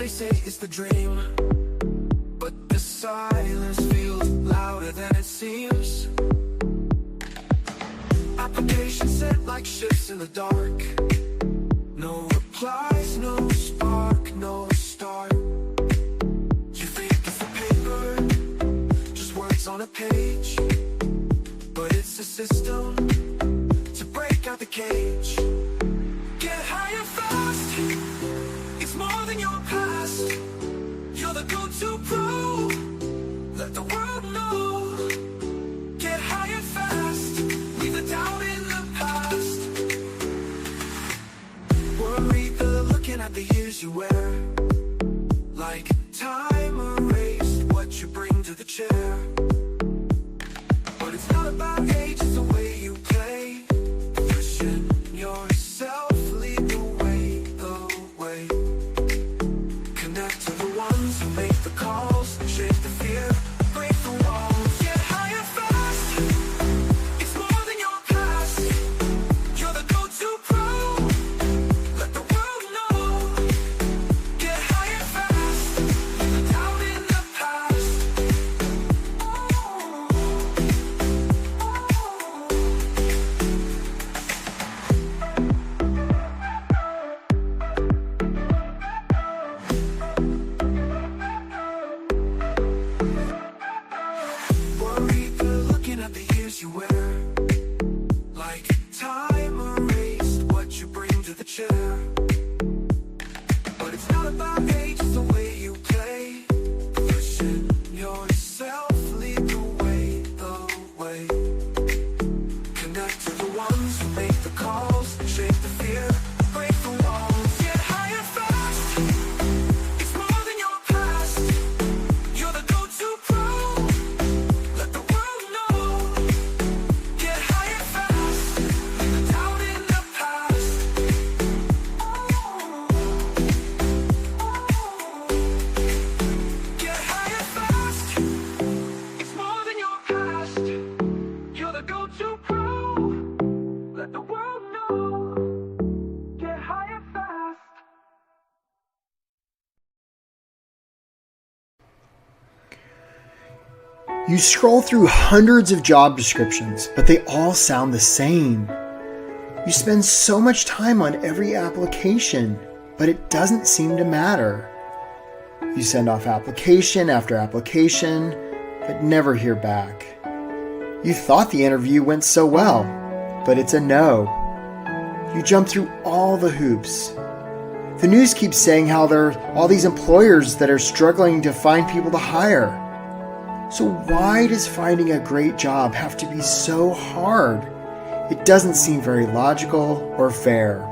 they say is the dream, but the silence feels louder than it seems. Applications set like ships in the dark. No replies, no spark, no start. You think it's a paper, just words on a page, but it's a system to break out the cage. Get higher fast, it's more than your past. You're the go-to pro, let the world know. Get higher fast, leave the doubt in the past. Worried that looking at the years you wear, like time erased what you bring to the chair. But it's not about age, it's the way you play. Pushing yourself, lead the way, the way. Connect to the ones who make the calls, shake the fear, break the walls. Get higher fast, it's more than your past. You're the go-to pro, let the world know. Get higher fast, leave the doubt in the past. Worried but looking at the years you wear, like time erased what you bring to the chair. But it's not about age, it's the way you play. Pushing yourself, lead the way, the way. Connect to the ones who make the calls, shake the fear, break the walls. Get higher fast, it's more than your past. You're the go-to pro, let the world know. Get higher fast, leave the doubt in the past. Get higher fast, it's more than your past. You're the go-to pro, let the world know. Get higher fast. You scroll through hundreds of job descriptions, but they all sound the same. You spend so much time on every application, but it doesn't seem to matter. You send off application after application, but never hear back. You thought the interview went so well, but it's a no. You jump through all the hoops. The news keeps saying how there are all these employers that are struggling to find people to hire. So why does finding a great job have to be so hard? It doesn't seem very logical or fair.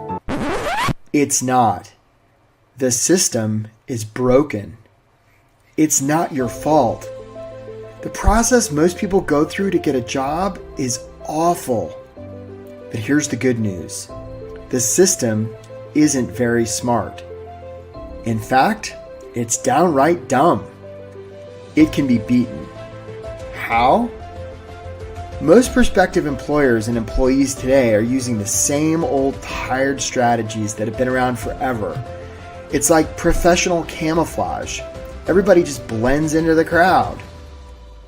It's not. The system is broken. It's not your fault. The process most people go through to get a job is awful. But here's the good news. The system isn't very smart. In fact, it's downright dumb. It can be beaten. How? Most prospective employers and employees today are using the same old tired strategies that have been around forever. It's like professional camouflage. Everybody just blends into the crowd.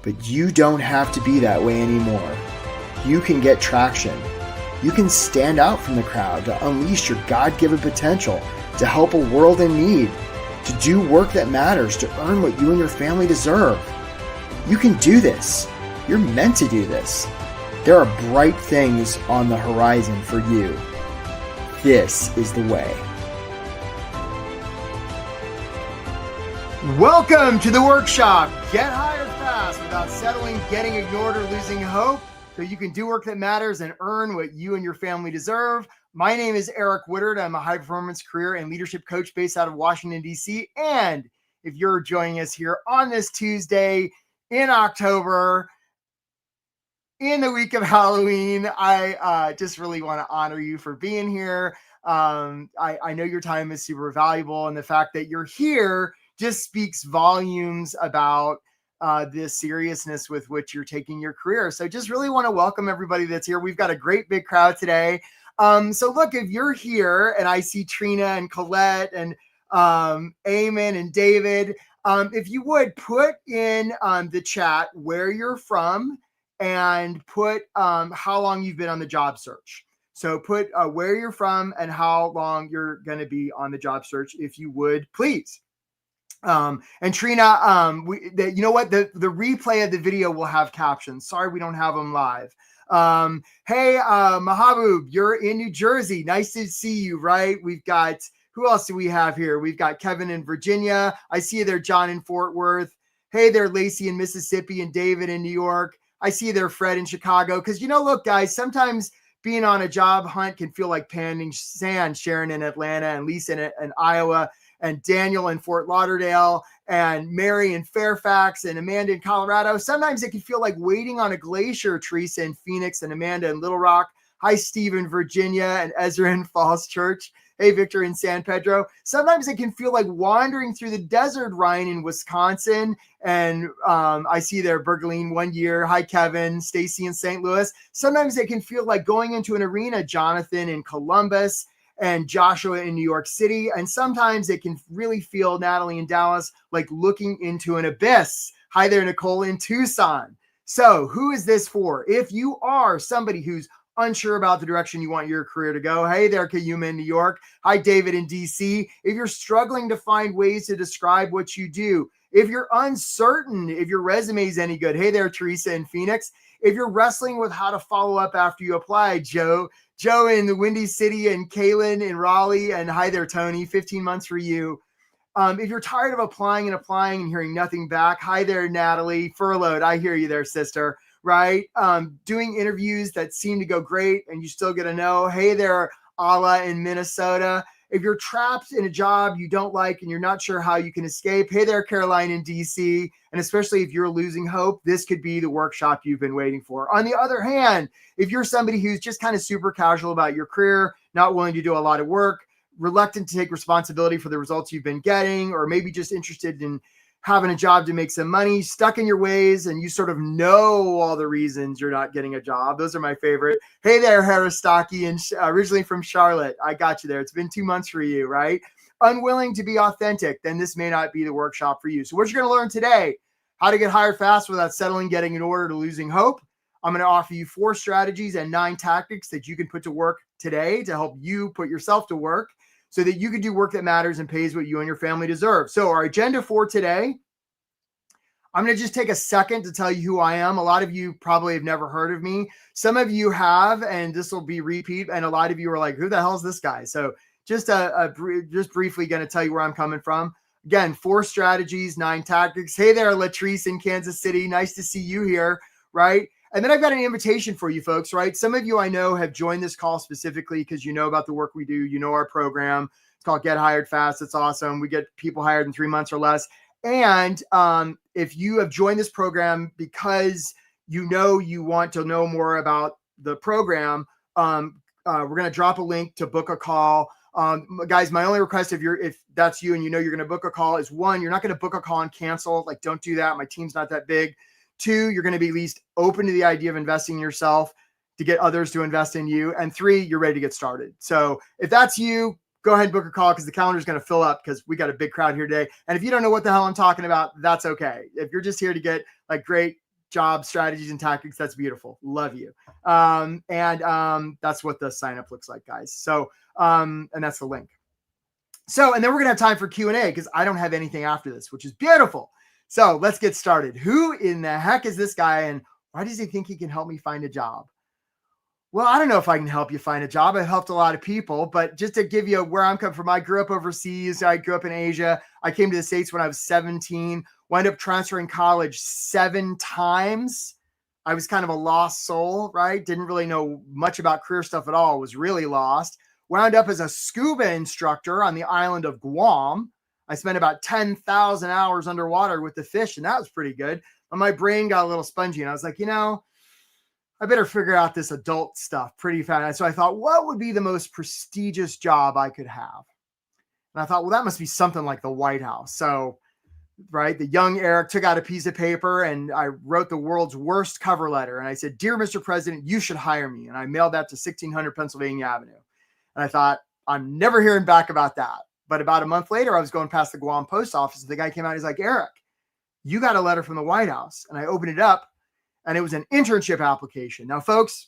But you don't have to be that way anymore. You can get traction. You can stand out from the crowd to unleash your God-given potential, to help a world in need, to do work that matters, to earn what you and your family deserve. You can do this. You're meant to do this. There are bright things on the horizon for you. This is the way. Welcome to the workshop. Get hired fast without settling, getting ignored, or losing hope, so you can do work that matters and earn what you and your family deserve. My name is Eric Woodard. I'm a high-performance career and leadership coach based out of Washington, D.C. And if you're joining us here on this Tuesday in October, in the week of Halloween, I just really want to honor you for being here. I know your time is super valuable, and the fact that you're here just speaks volumes about the seriousness with which you're taking your career. So just really want to welcome everybody that's here. We've got a great big crowd today. So look, if you're here and I see Trina and Colette and Eamon and David. If you would put in the chat where you're from and put how long you've been on the job search. So put where you're from and how long you're going to be on the job search, if you would, please. And Trina, you know what? The replay of the video will have captions. Sorry, we don't have them live. Hey, Mahabub, you're in New Jersey. Nice to see you, right? We've got, who else do we have here? We've got Kevin in Virginia. I see you there, John in Fort Worth. Hey there, Lacey in Mississippi and David in New York. I see you there, Fred in Chicago. Because, look, guys, sometimes being on a job hunt can feel like pounding sand. Sharon in Atlanta and Lisa in Iowa and Daniel in Fort Lauderdale and Mary in Fairfax and Amanda in Colorado. Sometimes it can feel like waiting on a glacier. Teresa in Phoenix and Amanda in Little Rock. Hi, Steve in Virginia and Ezra in Falls Church. Hey, Victor in San Pedro. Sometimes it can feel like wandering through the desert, Ryan in Wisconsin. And I see there, Bergeline 1 year. Hi, Kevin. Stacy in St. Louis. Sometimes it can feel like going into an arena, Jonathan in Columbus and Joshua in New York City. And sometimes it can really feel, Natalie in Dallas, like looking into an abyss. Hi there, Nicole in Tucson. So who is this for? If you are somebody who's unsure about the direction you want your career to go. Hey there, Kayuma in New York. Hi, David in DC. If you're struggling to find ways to describe what you do, if you're uncertain if your resume is any good, hey there, Teresa in Phoenix. If you're wrestling with how to follow up after you apply, Joe in the Windy City and Kaylin in Raleigh, and hi there, Tony, 15 months for you. If you're tired of applying and hearing nothing back, hi there, Natalie, furloughed. I hear you there, sister. Right? Doing interviews that seem to go great and you still get a no. Hey there, Ala in Minnesota. If you're trapped in a job you don't like and you're not sure how you can escape, hey there, Caroline in DC. And especially if you're losing hope, this could be the workshop you've been waiting for. On the other hand, if you're somebody who's just kind of super casual about your career, not willing to do a lot of work, reluctant to take responsibility for the results you've been getting, or maybe just interested in having a job to make some money, stuck in your ways, and you sort of know all the reasons you're not getting a job. Those are my favorite. Hey there, Haristaki, and originally from Charlotte. I got you there. It's been 2 months for you, right? Unwilling to be authentic, then this may not be the workshop for you. So what you're going to learn today, how to get hired fast without settling, getting in order to losing hope. I'm going to offer you 4 strategies and 9 tactics that you can put to work today to help you put yourself to work, so that you can do work that matters and pays what you and your family deserve. So our agenda for today, I'm going to just take a second to tell you who I am. A lot of you probably have never heard of me. Some of you have, and this will be repeat. And a lot of you are like, who the hell is this guy? So just briefly going to tell you where I'm coming from. Again, 4 strategies, 9 tactics. Hey there, Latrice in Kansas City. Nice to see you here, right? And then I've got an invitation for you folks, right? Some of you I know have joined this call specifically because you know about the work we do. You know our program. It's called Get Hired Fast. It's awesome. We get people hired in 3 months or less. And if you have joined this program because you know you want to know more about the program, we're going to drop a link to book a call. Guys, my only request, if that's you and you know you're going to book a call, is 1, you're not going to book a call and cancel. Like, don't do that. My team's not that big. 2, you're going to be at least open to the idea of investing in yourself to get others to invest in you. And 3, you're ready to get started. So if that's you, go ahead and book a call because the calendar is going to fill up because we got a big crowd here today. And if you don't know what the hell I'm talking about, that's okay. If you're just here to get like great job strategies and tactics, that's beautiful. Love you. That's what the sign up looks like, guys. So, and that's the link. So, and then we're going to have time for Q&A because I don't have anything after this, which is beautiful. So let's get started. Who in the heck is this guy and why does he think he can help me find a job? Well, I don't know if I can help you find a job. I've helped a lot of people, but just to give you where I'm coming from, I grew up overseas. I grew up in Asia. I came to the States when I was 17, wound up transferring college 7 times. I was kind of a lost soul, right? Didn't really know much about career stuff at all. Was really lost. Wound up as a scuba instructor on the island of Guam. I spent about 10,000 hours underwater with the fish, and that was pretty good. But my brain got a little spongy, and I was like, I better figure out this adult stuff pretty fast. So I thought, what would be the most prestigious job I could have? And I thought, well, that must be something like the White House. So, right, the young Eric took out a piece of paper, and I wrote the world's worst cover letter. And I said, "Dear Mr. President, you should hire me." And I mailed that to 1600 Pennsylvania Avenue. And I thought, I'm never hearing back about that. But about a month later, I was going past the Guam post office. The guy came out. He's like, Eric, you got a letter from the White House. And I opened it up and it was an internship application. Now, folks,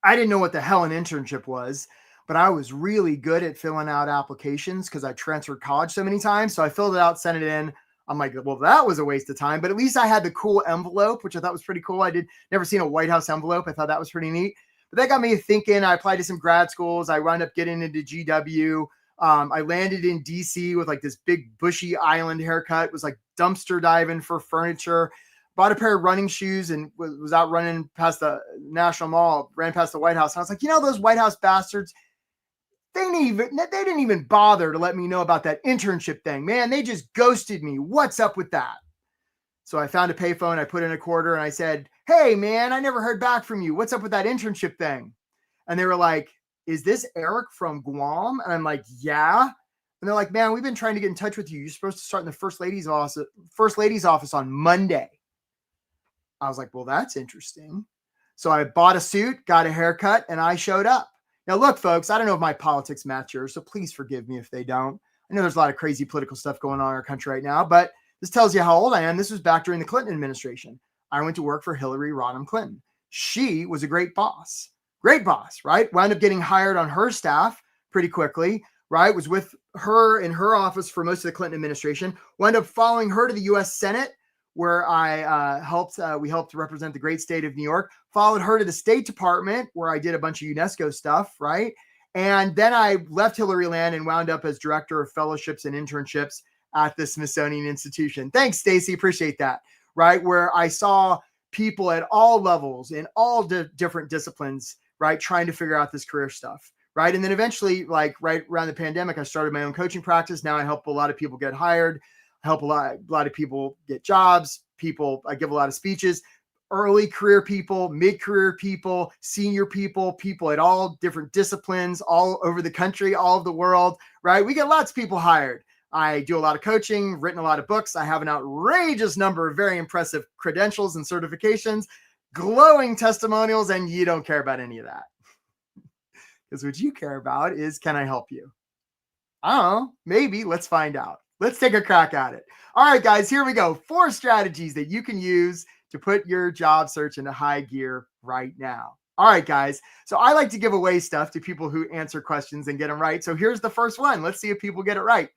I didn't know what the hell an internship was, but I was really good at filling out applications because I transferred college so many times. So I filled it out, sent it in. I'm like, well, that was a waste of time, but at least I had the cool envelope, which I thought was pretty cool. Never seen a White House envelope. I thought that was pretty neat. But that got me thinking. I applied to some grad schools. I wound up getting into GW. I landed in DC with like this big bushy island haircut. It was like dumpster diving for furniture. Bought a pair of running shoes and was out running past the National Mall, ran past the White House. And I was like, those White House bastards, they didn't even bother to let me know about that internship thing. Man, they just ghosted me. What's up with that? So I found a payphone. I put in a quarter and I said, hey, man, I never heard back from you. What's up with that internship thing? And they were like, is this Eric from Guam? And I'm like, yeah. And they're like, man, we've been trying to get in touch with you. You're supposed to start in the first lady's office on Monday. I was like, well, that's interesting. So I bought a suit, got a haircut, and I showed up. Now, look, folks, I don't know if my politics match yours, so please forgive me if they don't. I know there's a lot of crazy political stuff going on in our country right now, but this tells you how old I am. This was back during the Clinton administration. I went to work for Hillary Rodham Clinton. She was a great boss, right? Wound up getting hired on her staff pretty quickly, right? Was with her in her office for most of the Clinton administration. Wound up following her to the U.S. Senate, where we helped represent the great state of New York, followed her to the State Department, where I did a bunch of UNESCO stuff, right? And then I left Hillary Land and wound up as director of fellowships and internships at the Smithsonian Institution. Thanks, Stacy. Appreciate that, right? Where I saw people at all levels in all different disciplines, right? Trying to figure out this career stuff, right? And then eventually, like right around the pandemic, I started my own coaching practice. Now I help a lot of people get hired, help a lot of people get jobs. I give a lot of speeches, early career people, mid-career people, senior people at all different disciplines, all over the country, all over the world, right? We get lots of people hired. I do a lot of coaching, written a lot of books. I have an outrageous number of very impressive credentials and certifications, glowing testimonials, and you don't care about any of that. Because what you care about is, can I help you? I don't know, maybe. Let's find out. Let's take a crack at it. All right, guys, here we go. 4 strategies that you can use to put your job search into high gear right now. All right, guys. So I like to give away stuff to people who answer questions and get them right. So here's the first one. Let's see if people get it right.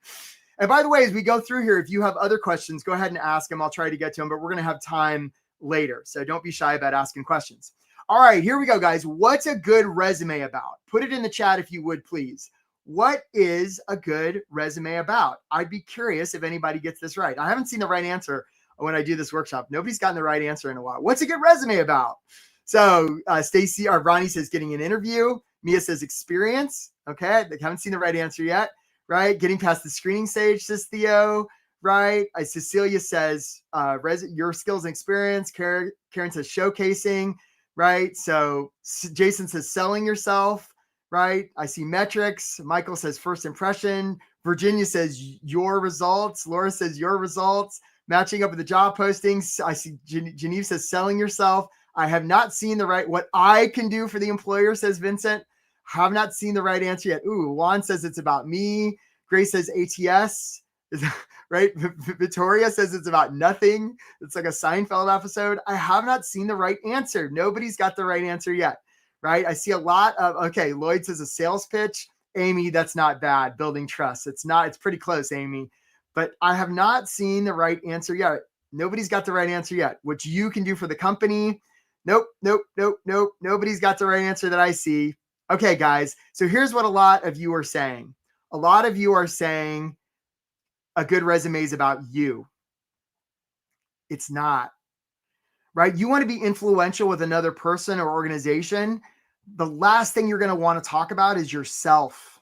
And by the way, as we go through here, if you have other questions, go ahead and ask them. I'll try to get to them, but we're going to have time later. So don't be shy about asking questions. All right, here we go, guys. What's a good resume about? Put it in the chat if you would, please. What is a good resume about? I'd be curious if anybody gets this right. I haven't seen the right answer when I do this workshop. Nobody's gotten the right answer in a while. What's a good resume about? So Stacy or Ronnie says getting an interview. Mia says experience. Okay, they haven't seen the right answer yet, right? Getting past the screening stage, says Theo, right? Cecilia says your skills and experience. Karen says showcasing, right? So Jason says selling yourself. Right. I see metrics. Michael says first impression. Virginia says your results. Laura says your results. Matching up with the job postings. I see Geneve says selling yourself. I have not seen what I can do for the employer, says Vincent. Have not seen the right answer yet. Ooh, Juan says it's about me. Grace says ATS. Right. Victoria says it's about nothing. It's like a Seinfeld episode. I have not seen the right answer. Nobody's got the right answer yet. Right. I see a lot of, okay. Lloyd says a sales pitch. Amy, that's not bad. Building trust. It's pretty close, Amy, but I have not seen the right answer yet. Nobody's got the right answer yet. What you can do for the company. Nope. Nobody's got the right answer that I see. Okay, guys. So here's what a lot of you are saying. A lot of you are saying a good resume is about you. It's not. Right? You want to be influential with another person or organization. The last thing you're going to want to talk about is yourself.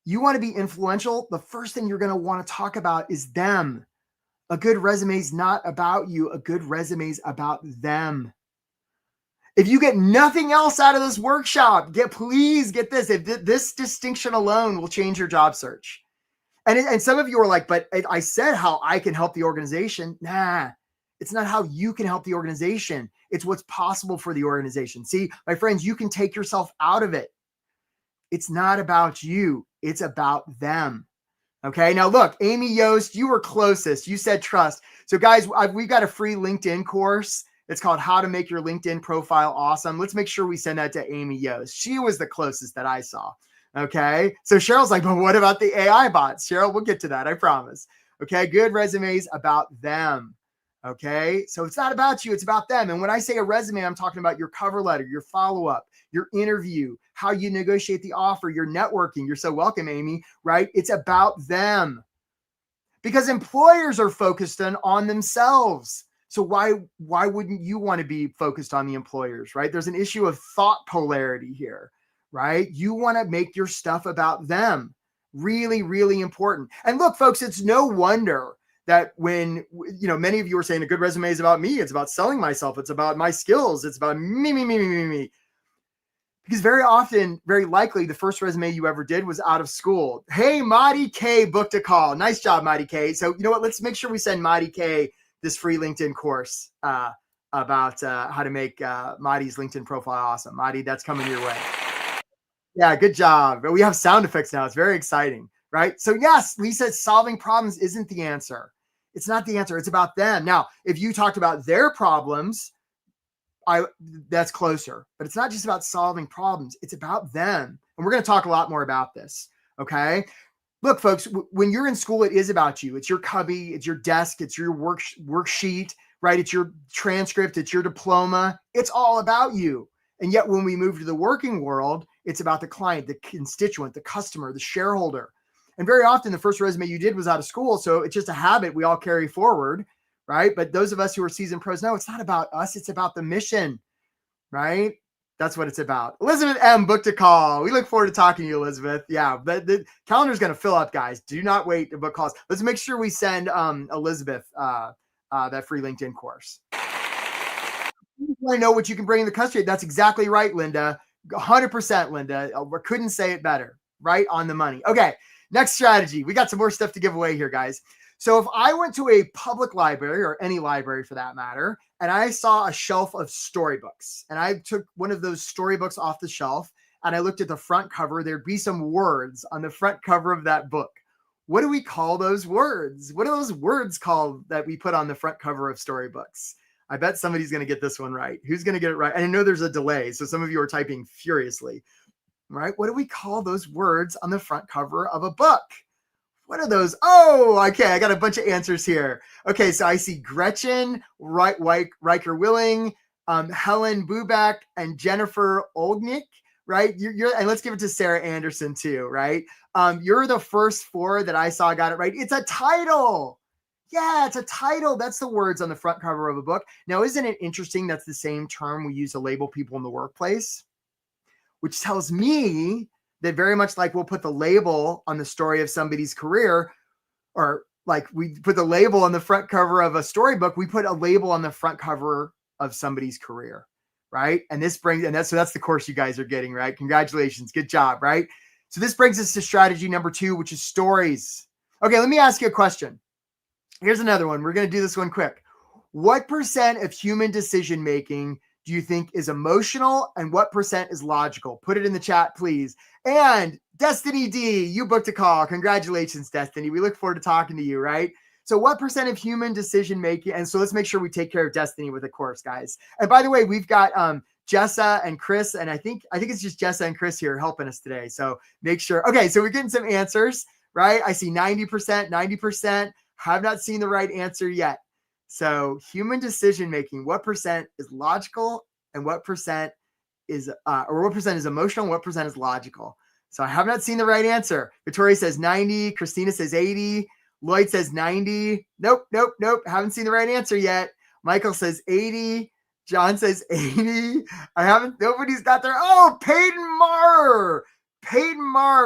You want to be influential. The first thing you're going to want to talk about is them. A good resume is not about you. A good resume is about them. If you get nothing else out of this workshop, please get this. If this distinction alone will change your job search. And some of you are like, but I said how I can help the organization. Nah. It's not how you can help the organization. It's what's possible for the organization. See, my friends, you can take yourself out of it. It's not about you. It's about them. Okay. Now look, Amy Yost, you were closest. You said trust. So guys, we've got a free LinkedIn course. It's called How to Make Your LinkedIn Profile Awesome. Let's make sure we send that to Amy Yost. She was the closest that I saw. Okay. So Cheryl's like, but what about the AI bots? Cheryl, we'll get to that. I promise. Okay. Good resumes about them. Okay. So it's not about you. It's about them. And when I say a resume, I'm talking about your cover letter, your follow-up, your interview, how you negotiate the offer, your networking. You're so welcome, Amy, right? It's about them because employers are focused on themselves. So why wouldn't you want to be focused on the employers, right? There's an issue of thought polarity here, right? You want to make your stuff about them. Really, really important. And look, folks, it's no wonder that when, many of you are saying a good resume is about me, it's about selling myself, it's about my skills, it's about me. Because very often, very likely, the first resume you ever did was out of school. Hey, Marty K booked a call. Nice job, Marty K. So you know what? Let's make sure we send Marty K this free LinkedIn course about how to make Marty's LinkedIn profile awesome. Marty, that's coming your way. Yeah, good job. We have sound effects now. It's very exciting, right? So yes, Lisa, solving problems isn't the answer. It's not the answer. It's about them. Now, if you talked about their problems, that's closer, but it's not just about solving problems. It's about them. And we're going to talk a lot more about this. Okay. Look, folks, when you're in school, it is about you. It's your cubby, it's your desk, it's your worksheet, right? It's your transcript, it's your diploma. It's all about you. And yet when we move to the working world, it's about the client, the constituent, the customer, the shareholder. And very often the first resume you did was out of school. So it's just a habit we all carry forward. Right. But those of us who are seasoned pros know it's not about us. It's about the mission. Right. That's what it's about. Elizabeth M booked a call. We look forward to talking to you, Elizabeth. Yeah. But the calendar's going to fill up, guys. Do not wait to book calls. Let's make sure we send Elizabeth that free LinkedIn course. I know what you can bring in the country. That's exactly right, Linda. 100%, Linda. We couldn't say it better. Right on the money. Okay. Next strategy. We got some more stuff to give away here, guys. So if I went to a public library or any library for that matter, and I saw a shelf of storybooks and I took one of those storybooks off the shelf and I looked at the front cover, there'd be some words on the front cover of that book. What do we call those words? What are those words called that we put on the front cover of storybooks? I bet somebody's going to get this one right. Who's going to get it right? And I know there's a delay, so some of you are typing furiously, right? What do we call those words on the front cover of a book? What are those? Oh, okay. I got a bunch of answers here. Okay, so I see Gretchen, Riker Willing, Helen Buback, and Jennifer Oldnick, right? And let's give it to Sarah Anderson too, right? You're the first four that I saw got it right. It's a title. Yeah, it's a title. That's the words on the front cover of a book. Now, isn't it interesting that's the same term we use to label people in the workplace? Which tells me that very much like we'll put the label on the story of somebody's career, or like we put the label on the front cover of a storybook, we put a label on the front cover of somebody's career, right? And this brings, and that's the course you guys are getting, right? Congratulations. Good job, right? So this brings us to strategy number 2, which is stories. Okay, let me ask you a question. Here's another one. We're going to do this one quick. What percent of human decision-making do you think is emotional and what percent is logical? Put it in the chat, please. And Destiny D, you booked a call. Congratulations, Destiny. We look forward to talking to you, right? So what percent of human decision making? And so let's make sure we take care of Destiny with a course, guys. And by the way, we've got Jessa and Chris, and I think it's just Jessa and Chris here helping us today. So make sure. Okay, so we're getting some answers, right? I see 90%. Have not seen the right answer yet. So human decision-making, what percent is logical and what percent is, or what percent is emotional and what percent is logical? So I have not seen the right answer. Victoria says 90. Christina says 80. Lloyd says 90. Nope. Haven't seen the right answer yet. Michael says 80. John says 80. Nobody's got their, Peyton Marr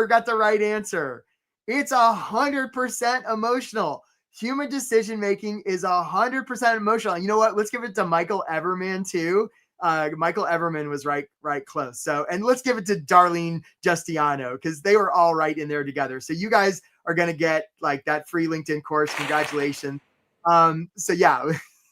got the right answer. It's 100% emotional. Human decision-making is 100% emotional. And you know what? Let's give it to Michael Everman too. Michael Everman was right close. So, and let's give it to Darlene Justiano because they were all right in there together. So you guys are going to get like that free LinkedIn course. Congratulations. So yeah,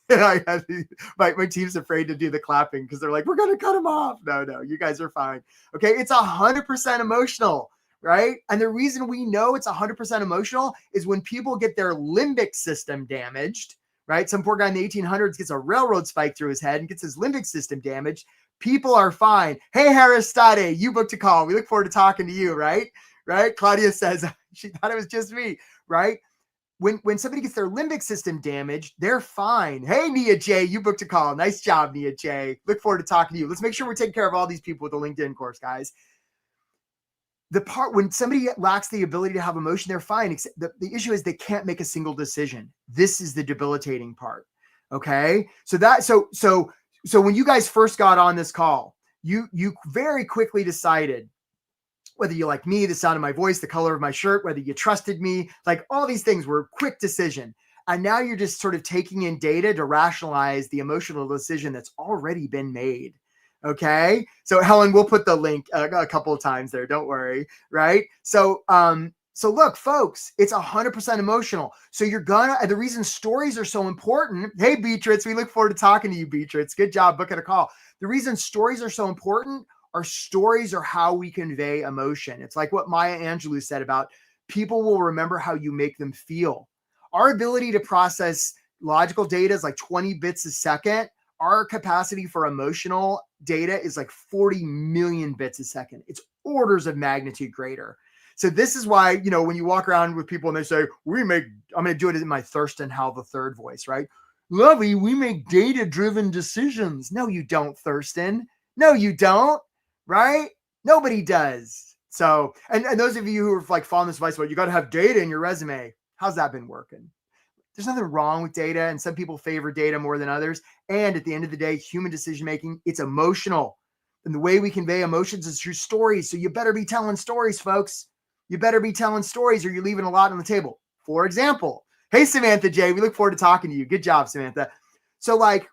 my team's afraid to do the clapping because they're like, we're going to cut them off. No, you guys are fine. Okay. It's 100% emotional, right? And the reason we know it's 100% emotional is when people get their limbic system damaged, right? Some poor guy in the 1800s gets a railroad spike through his head and gets his limbic system damaged. People are fine. Hey, Haristade, you booked a call. We look forward to talking to you, right? Right? Claudia says she thought it was just me, right? When somebody gets their limbic system damaged, they're fine. Hey, Nia J, you booked a call. Nice job, Nia J. Look forward to talking to you. Let's make sure we're taking care of all these people with the LinkedIn course, guys. The part when somebody lacks the ability to have emotion, they're fine. The issue is they can't make a single decision. This is the debilitating part. Okay. So when you guys first got on this call, you very quickly decided whether you like me, the sound of my voice, the color of my shirt, whether you trusted me, like all these things were quick decision. And now you're just sort of taking in data to rationalize the emotional decision that's already been made. Okay. So Helen, we'll put the link a couple of times there. Don't worry. Right. So look, folks, it's 100% emotional. So the reason stories are so important. Hey, Beatrice, we look forward to talking to you, Beatrice. Good job booking a call. The reason stories are so important, our stories are how we convey emotion. It's like what Maya Angelou said about people will remember how you make them feel. Our ability to process logical data is like 20 bits a second. Our capacity for emotional data is like 40 million bits a second. It's orders of magnitude greater. So this is why, when you walk around with people and they say, I'm going to do it in my Thurston Howell III voice, right? Lovey, we make data-driven decisions. No, you don't, Thurston. No, you don't. Right? Nobody does. So, and those of you who are like following this advice, you got to have data in your resume. How's that been working? There's nothing wrong with data, and some people favor data more than others. And at the end of the day, human decision-making, it's emotional. And the way we convey emotions is through stories. So you better be telling stories, folks. You better be telling stories or you're leaving a lot on the table. For example, hey, Samantha J, we look forward to talking to you. Good job, Samantha. So like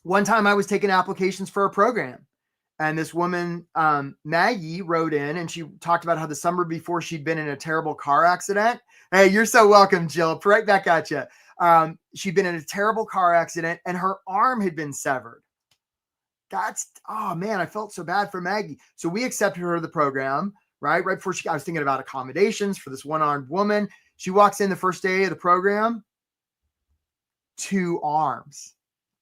one time I was taking applications for a program. And this woman, Maggie, wrote in and she talked about how the summer before she'd been in a terrible car accident. Hey, you're so welcome, Jill. Right back at you. She'd been in a terrible car accident and her arm had been severed. Oh man, I felt so bad for Maggie. So we accepted her to the program, right? Right before I was thinking about accommodations for this one-armed woman. She walks in the first day of the program, 2 arms.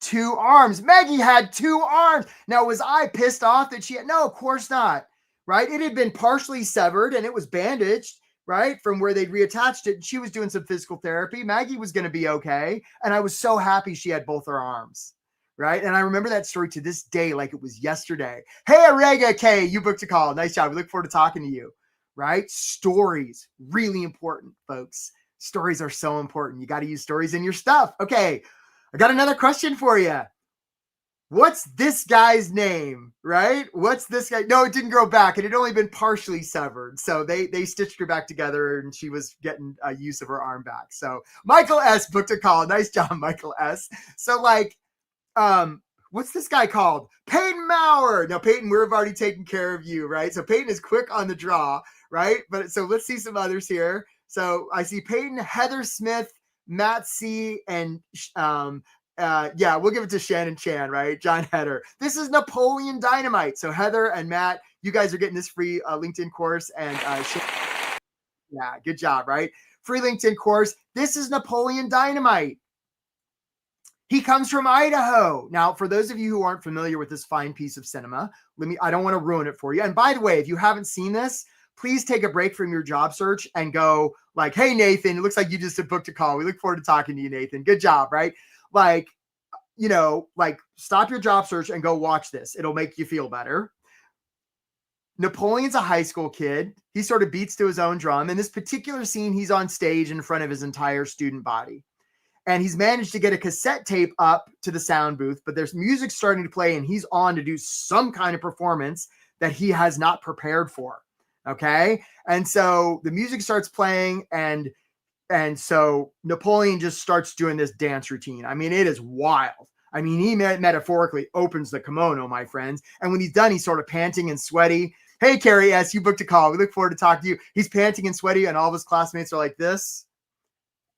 2 arms. Maggie had 2 arms. Now, was I pissed off that she had? No, of course not. Right? It had been partially severed and it was bandaged, right? From where they'd reattached it. She was doing some physical therapy. Maggie was going to be okay. And I was so happy she had both her arms. Right? And I remember that story to this day like it was yesterday. Hey, Arega K, you booked a call. Nice job. We look forward to talking to you. Right? Stories, really important, folks. Stories are so important. You got to use stories in your stuff. Okay. I got another question for you. What's this guy's name, right? What's this guy? No, it didn't grow back. It had only been partially severed. So they stitched her back together and she was getting use of her arm back. So Michael S booked a call. Nice job, Michael S. So what's this guy called? Peyton Maurer. Now, Peyton, we've already taken care of you, right? So Peyton is quick on the draw, right? But so let's see some others here. So I see Peyton, Heather Smith, Matt C, and we'll give it to Shannon Chan, right? John Heder. This is Napoleon Dynamite. So Heather and Matt, you guys are getting this free LinkedIn course, and yeah, good job, right? Free LinkedIn course. This is Napoleon Dynamite. He comes from Idaho. Now, for those of you who aren't familiar with this fine piece of cinema, I don't want to ruin it for you. And by the way, if you haven't seen this, please take a break from your job search and go like, hey, Nathan, it looks like you just booked a call. We look forward to talking to you, Nathan. Good job, right? Stop your job search and go watch this. It'll make you feel better. Napoleon's a high school kid. He sort of beats to his own drum. In this particular scene, he's on stage in front of his entire student body. And he's managed to get a cassette tape up to the sound booth, but there's music starting to play and he's on to do some kind of performance that he has not prepared for. Okay. And so the music starts playing and so Napoleon just starts doing this dance routine. I mean, it is wild. I mean, he metaphorically opens the kimono, my friends. And when he's done, he's sort of panting and sweaty. Hey, Carrie S., you booked a call. We look forward to talking to you. He's panting and sweaty and all of his classmates are like this.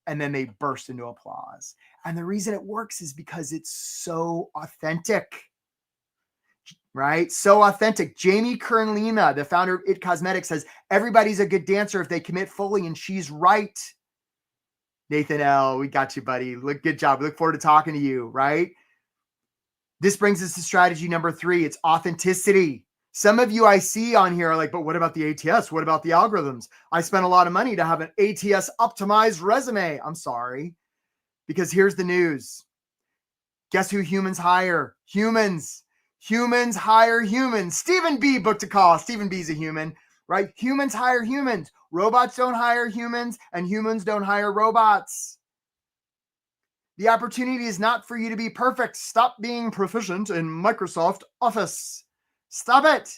And then they burst into applause. And the reason it works is because it's so authentic. right? So authentic. Jamie Kern Lima, the founder of It Cosmetics, says everybody's a good dancer if they commit fully, and she's right. Nathan L., we got you, buddy. Good job. We look forward to talking to you, right? This brings us to strategy number 3. It's authenticity. Some of you I see on here are like, but what about the ATS? What about the algorithms? I spent a lot of money to have an ATS optimized resume. I'm sorry, because here's the news. Guess who humans hire? Humans. Humans hire humans. Stephen B. booked a call. Stephen B's a human, right? Humans hire humans. Robots don't hire humans, and humans don't hire robots. The opportunity is not for you to be perfect. Stop being proficient in Microsoft Office. Stop it.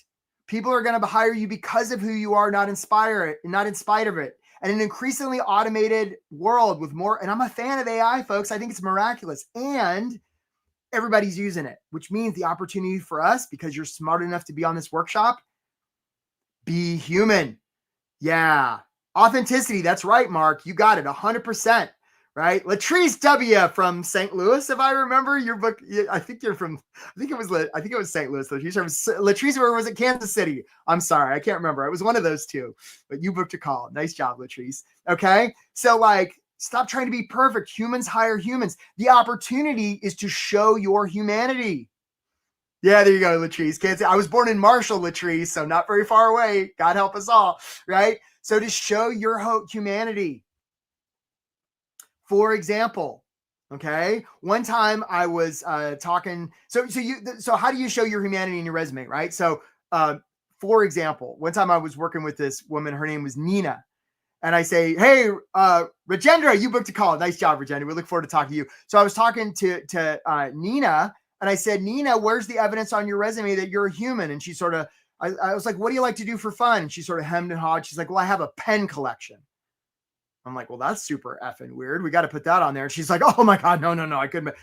People are going to hire you because of who you are, not in spite of it. And an increasingly automated world with more, and I'm a fan of AI, folks. I think it's miraculous. And everybody's using it, which means the opportunity for us, because you're smart enough to be on this workshop, be human. Yeah. Authenticity. That's right, Mark. You got it. 100%. Right. Latrice W. from St. Louis. If I remember your book, I think it was St. Louis. Latrice, or was it Kansas City? I'm sorry. I can't remember. It was one of those two, but you booked a call. Nice job, Latrice. Okay. So stop trying to be perfect. Humans hire humans. The opportunity is to show your humanity. Yeah, there you go, Latrice. Kansas. I was born in Marshall, Latrice, so not very far away. God help us all, right? So to show your humanity. For example, okay, one time I was talking. So how do you show your humanity in your resume, right? So, for example, one time I was working with this woman. Her name was Nina. And I say, hey, Rajendra, you booked a call. Nice job, Rajendra. We look forward to talking to you. So I was talking to Nina, and I said, Nina, where's the evidence on your resume that you're a human? And she sort of, I was like, what do you like to do for fun? And she sort of hemmed and hawed. She's like, well, I have a pen collection. I'm like, well, that's super effing weird. We got to put that on there. And she's like, oh my God, no, I couldn't.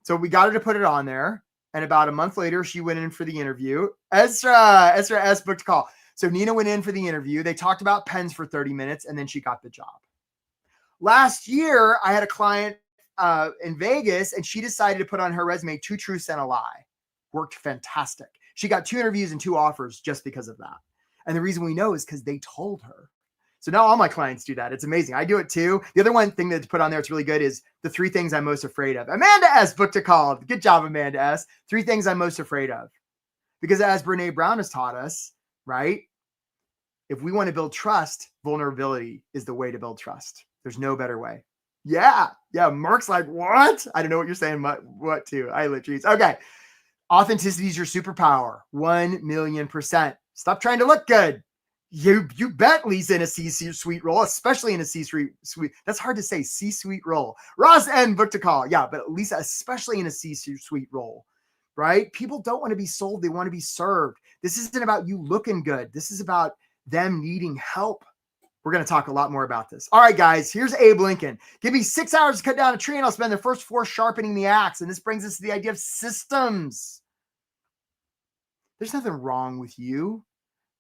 So we got her to put it on there. And about a month later, she went in for the interview. Ezra S booked a call. So Nina went in for the interview. They talked about pens for 30 minutes, and then she got the job. Last year, I had a client in Vegas, and she decided to put on her resume 2 truths and a lie. Worked fantastic. She got 2 interviews and 2 offers just because of that. And the reason we know is because they told her. So now all my clients do that. It's amazing. I do it too. The other one thing that's put on there that's really good is the 3 things I'm most afraid of. Amanda S booked a call. Good job, Amanda S. 3 things I'm most afraid of. Because as Brene Brown has taught us, right? If we want to build trust, vulnerability is the way to build trust. There's no better way. Yeah. Mark's like, what? I don't know what you're saying. What too? I literally. Okay. Authenticity is your superpower. 1,000,000%. Stop trying to look good. You bet Lisa in a C-suite role, especially in a C-suite. That's hard to say, C-suite role. Ross N booked a call. Yeah, but Lisa, especially in a C-suite role, right? People don't want to be sold. They want to be served. This isn't about you looking good. This is about them needing help. We're going to talk a lot more about this. All right, guys, here's Abe Lincoln. Give me 6 hours to cut down a tree and I'll spend the first 4 sharpening the axe. And this brings us to the idea of systems. There's nothing wrong with you,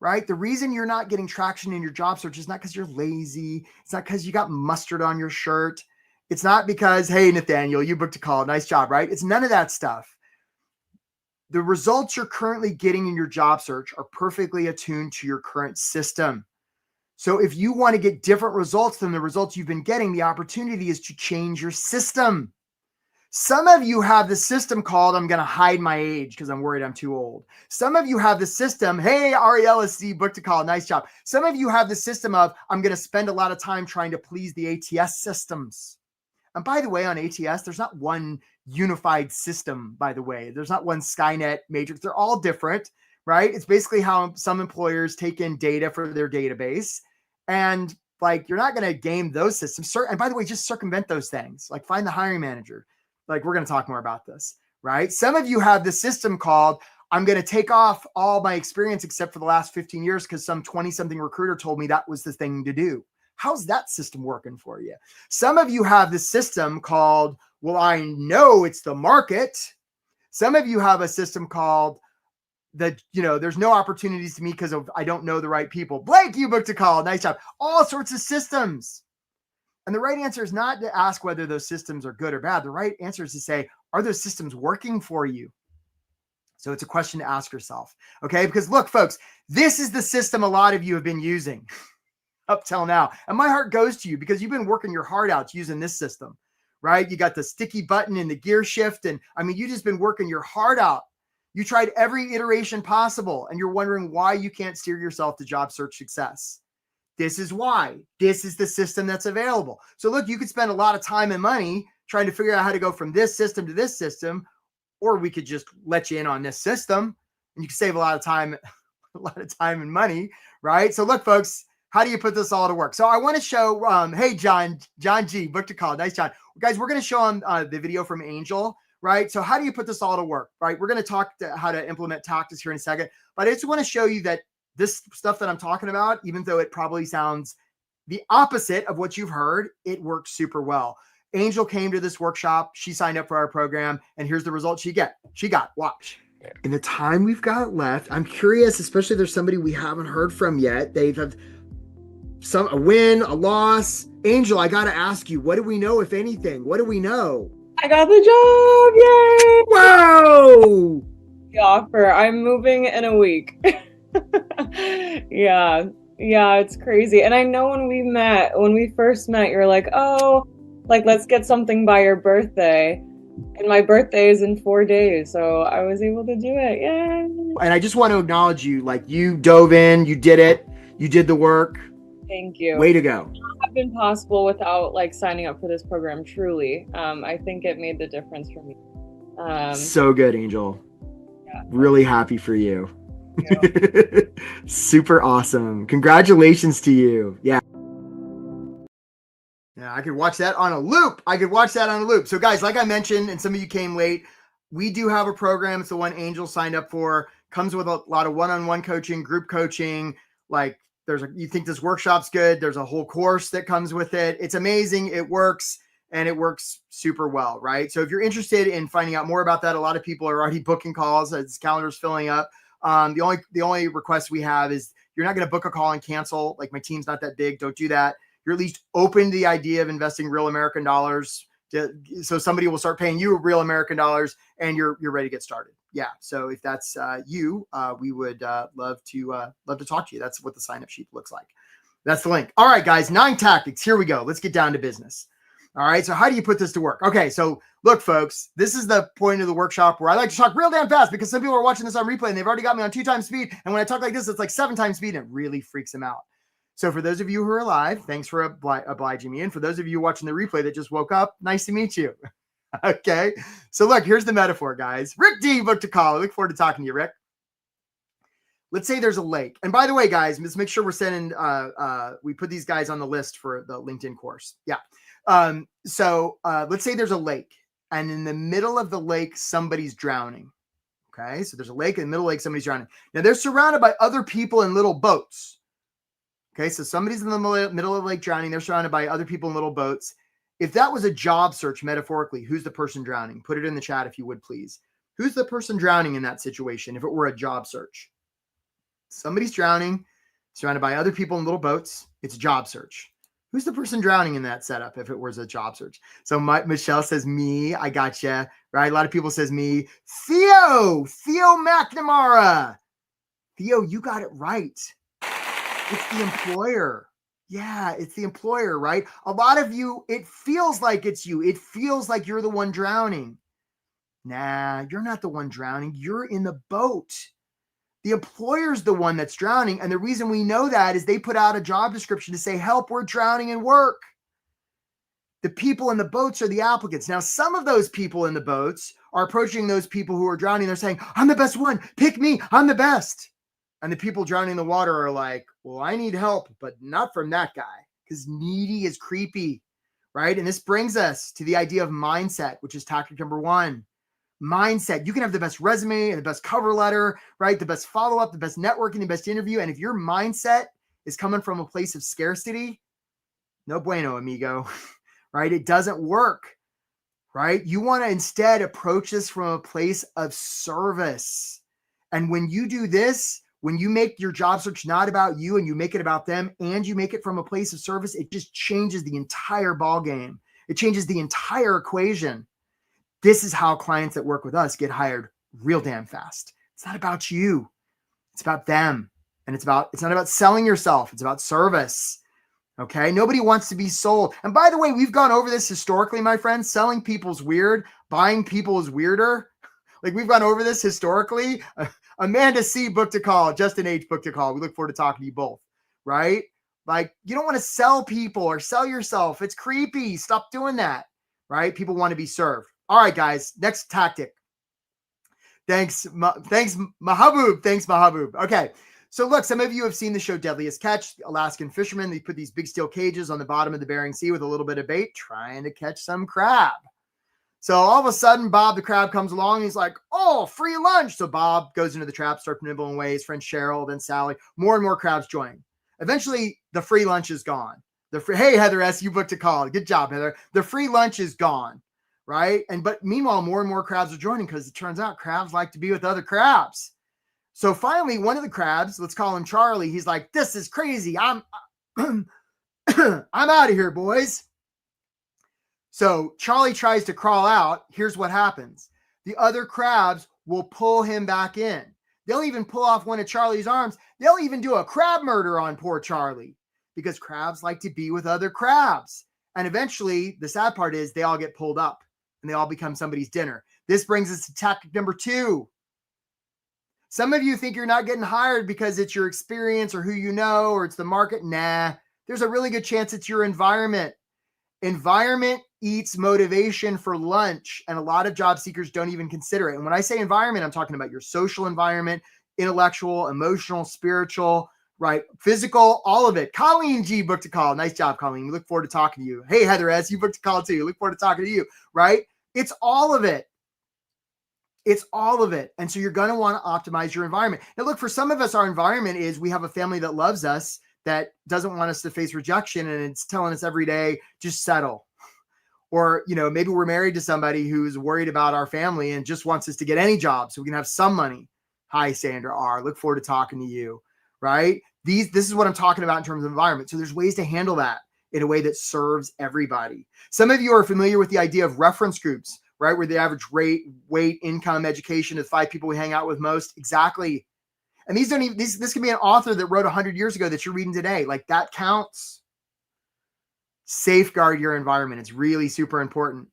right? The reason you're not getting traction in your job search is not because you're lazy. It's not because you got mustard on your shirt. It's not because, hey, Nathaniel, you booked a call. Nice job, right? It's none of that stuff. The results you're currently getting in your job search are perfectly attuned to your current system. So if you want to get different results than the results you've been getting, the opportunity is to change your system. Some of you have the system called, I'm going to hide my age because I'm worried I'm too old. Some of you have the system, hey, RELSC booked a call. Nice job. Some of you have the system of, I'm going to spend a lot of time trying to please the ATS systems. And by the way, on ATS, there's not one unified system, by the way. There's not one Skynet matrix. They're all different, right? It's basically how some employers take in data for their database. And you're not going to game those systems. And by the way, just circumvent those things. Find the hiring manager. We're going to talk more about this, right? Some of you have the system called, I'm going to take off all my experience except for the last 15 years because some 20-something recruiter told me that was the thing to do. How's that system working for you? Some of you have the system called, well, I know it's the market. Some of you have a system called that, there's no opportunities to me because I don't know the right people. Blake, you booked a call. Nice job. All sorts of systems. And the right answer is not to ask whether those systems are good or bad. The right answer is to say, are those systems working for you? So it's a question to ask yourself. Okay. Because look, folks, this is the system a lot of you have been using up till now. And my heart goes to you because you've been working your heart out using this system, right? You got the sticky button and the gear shift. And I mean, you just been working your heart out. You tried every iteration possible and you're wondering why you can't steer yourself to job search success. This is why. This is the system that's available. So look, you could spend a lot of time and money trying to figure out how to go from this system to this system, or we could just let you in on this system and you can save a lot of time and money, right? So look, folks, how do you put this all to work? So I want to show, hey, John G, book to call. Nice, John. Guys, we're going to show them the video from Angel, right? So how do you put this all to work, right? We're going to talk to how to implement tactics here in a second, but I just want to show you that this stuff that I'm talking about, even though it probably sounds the opposite of what you've heard, it works super well. Angel came to this workshop. She signed up for our program, and here's the result she got. Watch. In the time we've got left, I'm curious, especially if there's somebody we haven't heard from yet. They've had a win, a loss. Angel, I got to ask you, what do we know, if anything? What do we know? I got the Whoa! job! Yay! The offer. I'm moving in a week. Yeah, it's crazy. And I know when we first met, you're like, oh, like, let's get something by your birthday. And my birthday is in 4 days. So I was able to do it. Yay! And I just want to acknowledge you. Like, you dove in, you did it, you did the work. Thank you. Way to go. It would not have been possible without like signing up for this program. Truly. I think it made the difference for me. So good, Angel. Yeah. Really happy for you. Yeah. Super awesome. Congratulations to you. Yeah. Yeah, I could watch that on a loop. So guys, like I mentioned, and some of you came late, we do have a program. It's the one Angel signed up for. Comes with a lot of one-on-one coaching, group coaching. Like, you think this workshop's good. There's a whole course that comes with it. It's amazing. It works, and it works super well, right? So if you're interested in finding out more about that, a lot of people are already booking calls as calendar's filling up. The only request we have is you're not going to book a call and cancel. Like, my team's not that big. Don't do that. You're at least open to the idea of investing real American dollars so somebody will start paying you real American dollars and you're ready to get started. Yeah. So if that's you, we would love to talk to you. That's what the sign up sheet looks like. That's the link. All right, guys, 9 tactics. Here we go. Let's get down to business. All right. So how do you put this to work? Okay. So look, folks, this is the point of the workshop where I like to talk real damn fast because some people are watching this on replay and they've already got me on 2 times speed. And when I talk like this, it's like 7 times speed and it really freaks them out. So for those of you who are live, thanks for obliging me. And for those of you watching the replay that just woke up, nice to meet you. Okay. So look, here's the metaphor, guys. Rick D booked a call. I look forward to talking to you, Rick. Let's say there's a lake. And by the way, guys, let's make sure we're sending, we put these guys on the list for the LinkedIn course. Yeah. So let's say there's a lake and in the middle of the lake, somebody's drowning. Okay. So there's a lake in the middle of the lake, somebody's drowning. Now they're surrounded by other people in little boats. Okay, so somebody's in the middle of the lake drowning. They're surrounded by other people in little boats. If that was a job search, metaphorically, who's the person drowning? Put it in the chat if you would, please. Who's the person drowning in that situation if it were a job search? Somebody's drowning, surrounded by other people in little boats. It's a job search. Who's the person drowning in that setup if it was a job search? So Michelle says me. I gotcha, right? A lot of people says me. Theo McNamara. Theo, you got it right. It's the employer. Yeah, it's the employer, right? A lot of you, it feels like it's you. It feels like you're the one drowning. Nah, you're not the one drowning. You're in the boat. The employer's the one that's drowning. And the reason we know that is they put out a job description to say, help, we're drowning in work. The people in the boats are the applicants. Now, some of those people in the boats are approaching those people who are drowning. They're saying, I'm the best one. Pick me. I'm the best. And the people drowning in the water are like, well, I need help, but not from that guy because needy is creepy, right? And this brings us to the idea of mindset, which is tactic number 1. Mindset. You can have the best resume and the best cover letter, right? The best follow-up, the best networking, the best interview. And if your mindset is coming from a place of scarcity, no bueno, amigo, right? It doesn't work, right? You want to instead approach this from a place of service. And when you do this, when you make your job search not about you and you make it about them and you make it from a place of service, it just changes the entire ball game. It changes the entire equation. This is how clients that work with us get hired real damn fast. It's not about you. It's about them. And it's not about selling yourself. It's about service. Okay. Nobody wants to be sold. And by the way, we've gone over this historically, my friends. Selling people's weird. Buying people is weirder. Like we've gone over this historically. Amanda C booked a call. Justin H booked a call. We look forward to talking to you both. Right? Like you don't want to sell people or sell yourself. It's creepy. Stop doing that. Right? People want to be served. All right, guys. Next tactic. Thanks, Mahaboob. Thanks, Mahaboob. Okay. So look, some of you have seen the show Deadliest Catch, Alaskan fishermen. They put these big steel cages on the bottom of the Bering Sea with a little bit of bait, trying to catch some crab. So all of a sudden, Bob the crab comes along. He's like, oh, free lunch. So Bob goes into the trap, starts nibbling away. His friend Cheryl, then Sally. More and more crabs join. Eventually, the free lunch is gone. Hey, Heather S., you booked a call. Good job, Heather. The free lunch is gone, right? But meanwhile, more and more crabs are joining because it turns out crabs like to be with other crabs. So finally, one of the crabs, let's call him Charlie, he's like, this is crazy. I'm I'm out of here, boys. So Charlie tries to crawl out. Here's what happens. The other crabs will pull him back in. They'll even pull off one of Charlie's arms. They'll even do a crab murder on poor Charlie because crabs like to be with other crabs. And eventually, the sad part is they all get pulled up and they all become somebody's dinner. This brings us to tactic number 2. Some of you think you're not getting hired because it's your experience or who you know, or it's the market. Nah, there's a really good chance it's your environment. Environment eats motivation for lunch, and a lot of job seekers don't even consider it. And when I say environment, I'm talking about your social environment, intellectual, emotional, spiritual, right? Physical, all of it. Colleen G booked a call. Nice job, Colleen. We look forward to talking to you. Hey, Heather S., you booked a call too. Look forward to talking to you, right? It's all of it. It's all of it. And so you're going to want to optimize your environment. Now, look, for some of us, our environment is we have a family that loves us, that doesn't want us to face rejection, and it's telling us every day, just settle. Or, maybe we're married to somebody who's worried about our family and just wants us to get any job so we can have some money. Hi, Sandra R. Look forward to talking to you, right? This is what I'm talking about in terms of environment. So there's ways to handle that in a way that serves everybody. Some of you are familiar with the idea of reference groups, right? Where the average rate, weight, income, education is 5 people we hang out with most. Exactly. And this can be an author that wrote 100 years ago that you're reading today. Like that counts. Safeguard your environment. It's really super important.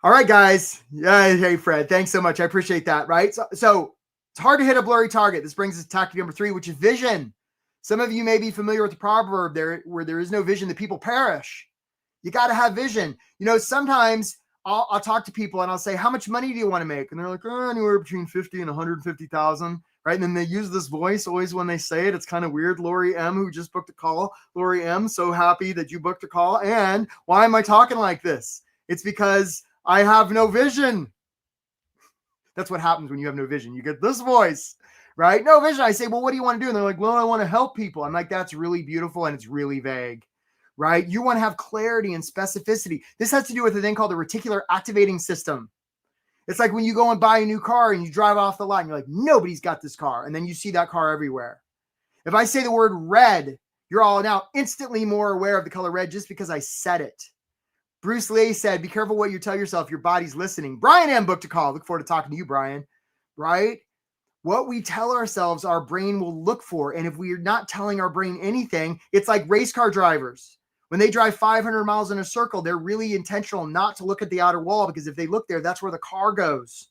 All right, guys. Yeah. Hey, Fred. Thanks so much. I appreciate that. Right. So it's hard to hit a blurry target. This brings us to tactic number 3, which is vision. Some of you may be familiar with the proverb where there is no vision, the people perish. You got to have vision. Sometimes I'll talk to people and I'll say, how much money do you want to make? And they're like, anywhere between 50 and 150,000. Right. And then they use this voice always when they say it. It's kind of weird. Lori M, who just booked a call. Lori M, so happy that you booked a call. And why am I talking like this? It's because I have no vision. That's what happens when you have no vision. You get this voice, right? No vision. I say, well, what do you want to do? And they're like, well, I want to help people. I'm like, that's really beautiful. And it's really vague. Right? You want to have clarity and specificity. This has to do with a thing called the reticular activating system. It's like when you go and buy a new car and you drive off the lot and you're like, nobody's got this car. And then you see that car everywhere. If I say the word red, you're all now instantly more aware of the color red just because I said it. Bruce Lee said, be careful what you tell yourself. Your body's listening. Brian M booked a call. Look forward to talking to you, Brian. Right? What we tell ourselves, our brain will look for. And if we're not telling our brain anything, it's like race car drivers. When they drive 500 miles in a circle, they're really intentional not to look at the outer wall because if they look there, that's where the car goes.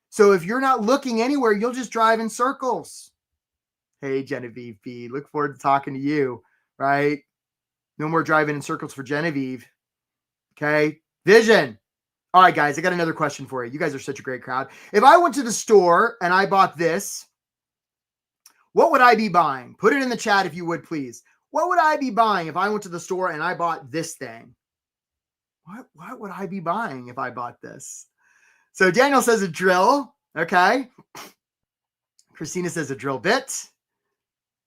So if you're not looking anywhere, you'll just drive in circles. Hey, Genevieve B, look forward to talking to you, right? No more driving in circles for Genevieve. Okay. Vision. All right, guys, I got another question for you. You guys are such a great crowd. If I went to the store and I bought this, what would I be buying? Put it in the chat if you would, please. What would I be buying if I went to the store and I bought this thing? What would I be buying if I bought this? So Daniel says a drill. Okay. Christina says a drill bit.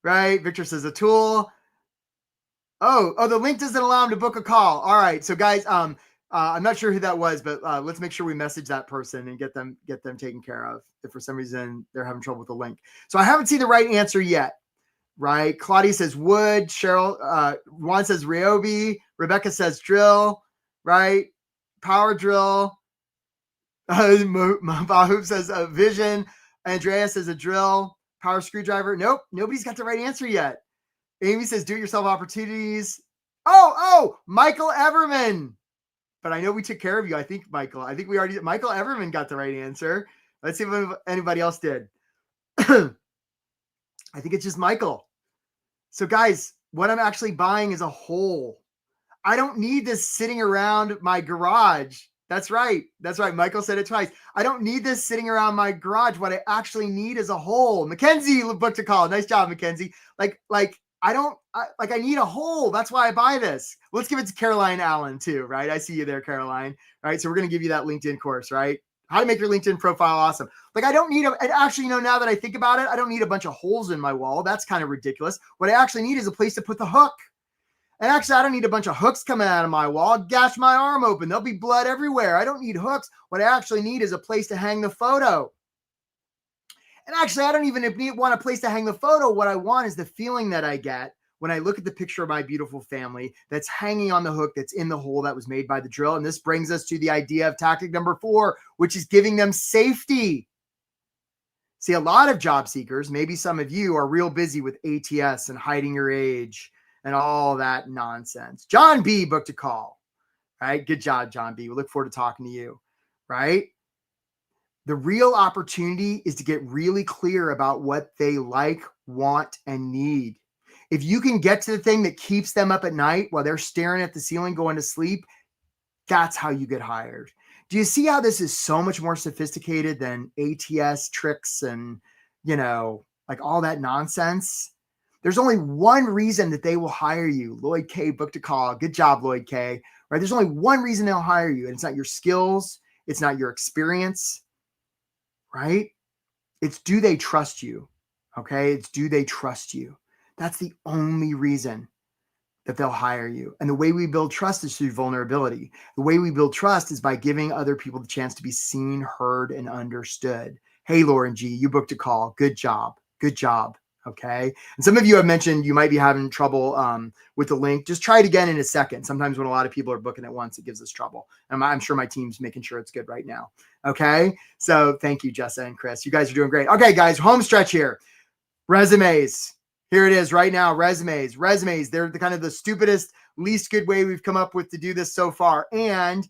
Right. Victor says a tool. Oh, the link doesn't allow him to book a call. All right. So guys, I'm not sure who that was, but let's make sure we message that person and get them taken care of if for some reason they're having trouble with the link. So I haven't seen the right answer yet. Right. Claudia says wood. Cheryl, Juan says Ryobi. Rebecca says drill. Right. Power drill. Mahoop says vision. Andrea says a drill, power screwdriver. Nope, nobody's got the right answer yet. Amy says do-it-yourself opportunities. Oh, Michael Everman. But I know we took care of you. I think Michael Everman got the right answer. Let's see if anybody else did. I think it's just Michael. So guys, what I'm actually buying is a hole. I don't need this sitting around my garage. That's right. Michael said it twice. I don't need this sitting around my garage. What I actually need is a hole. Mackenzie booked a call. Nice job, Mackenzie. I need a hole. That's why I buy this. Let's give it to Caroline Allen too, right? I see you there, Caroline. Right. So we're going to give you that LinkedIn course, right? How to make your LinkedIn profile awesome. I don't need and actually, now that I think about it, I don't need a bunch of holes in my wall. That's kind of ridiculous. What I actually need is a place to put the hook. And actually, I don't need a bunch of hooks coming out of my wall. I'll gash my arm open. There'll be blood everywhere. I don't need hooks. What I actually need is a place to hang the photo. And actually, I don't even want a place to hang the photo. What I want is the feeling that I get when I look at the picture of my beautiful family that's hanging on the hook that's in the hole that was made by the drill. And this brings us to the idea of tactic number 4, which is giving them safety. See, a lot of job seekers, maybe some of you, are real busy with ATS and hiding your age and all that nonsense. John B booked a call, right? Good job, John B. We look forward to talking to you, right? The real opportunity is to get really clear about what they like, want, and need. If you can get to the thing that keeps them up at night while they're staring at the ceiling going to sleep, that's how you get hired. Do you see how this is so much more sophisticated than ATS tricks and, all that nonsense? There's only one reason that they will hire you. Lloyd K booked a call. Good job, Lloyd K. Right? There's only one reason they'll hire you, and it's not your skills. It's not your experience, right? It's do they trust you? Okay? It's do they trust you? That's the only reason that they'll hire you. And the way we build trust is through vulnerability. The way we build trust is by giving other people the chance to be seen, heard, and understood. Hey, Lauren G, you booked a call. Good job. Good job. Okay. And some of you have mentioned you might be having trouble with the link. Just try it again in a second. Sometimes when a lot of people are booking at once, it gives us trouble. And I'm sure my team's making sure it's good right now. Okay. So thank you, Jessa and Chris. You guys are doing great. Okay, guys, home stretch here. Resumes. Here it is right now. Resumes. They're the kind of the stupidest, least good way we've come up with to do this so far. And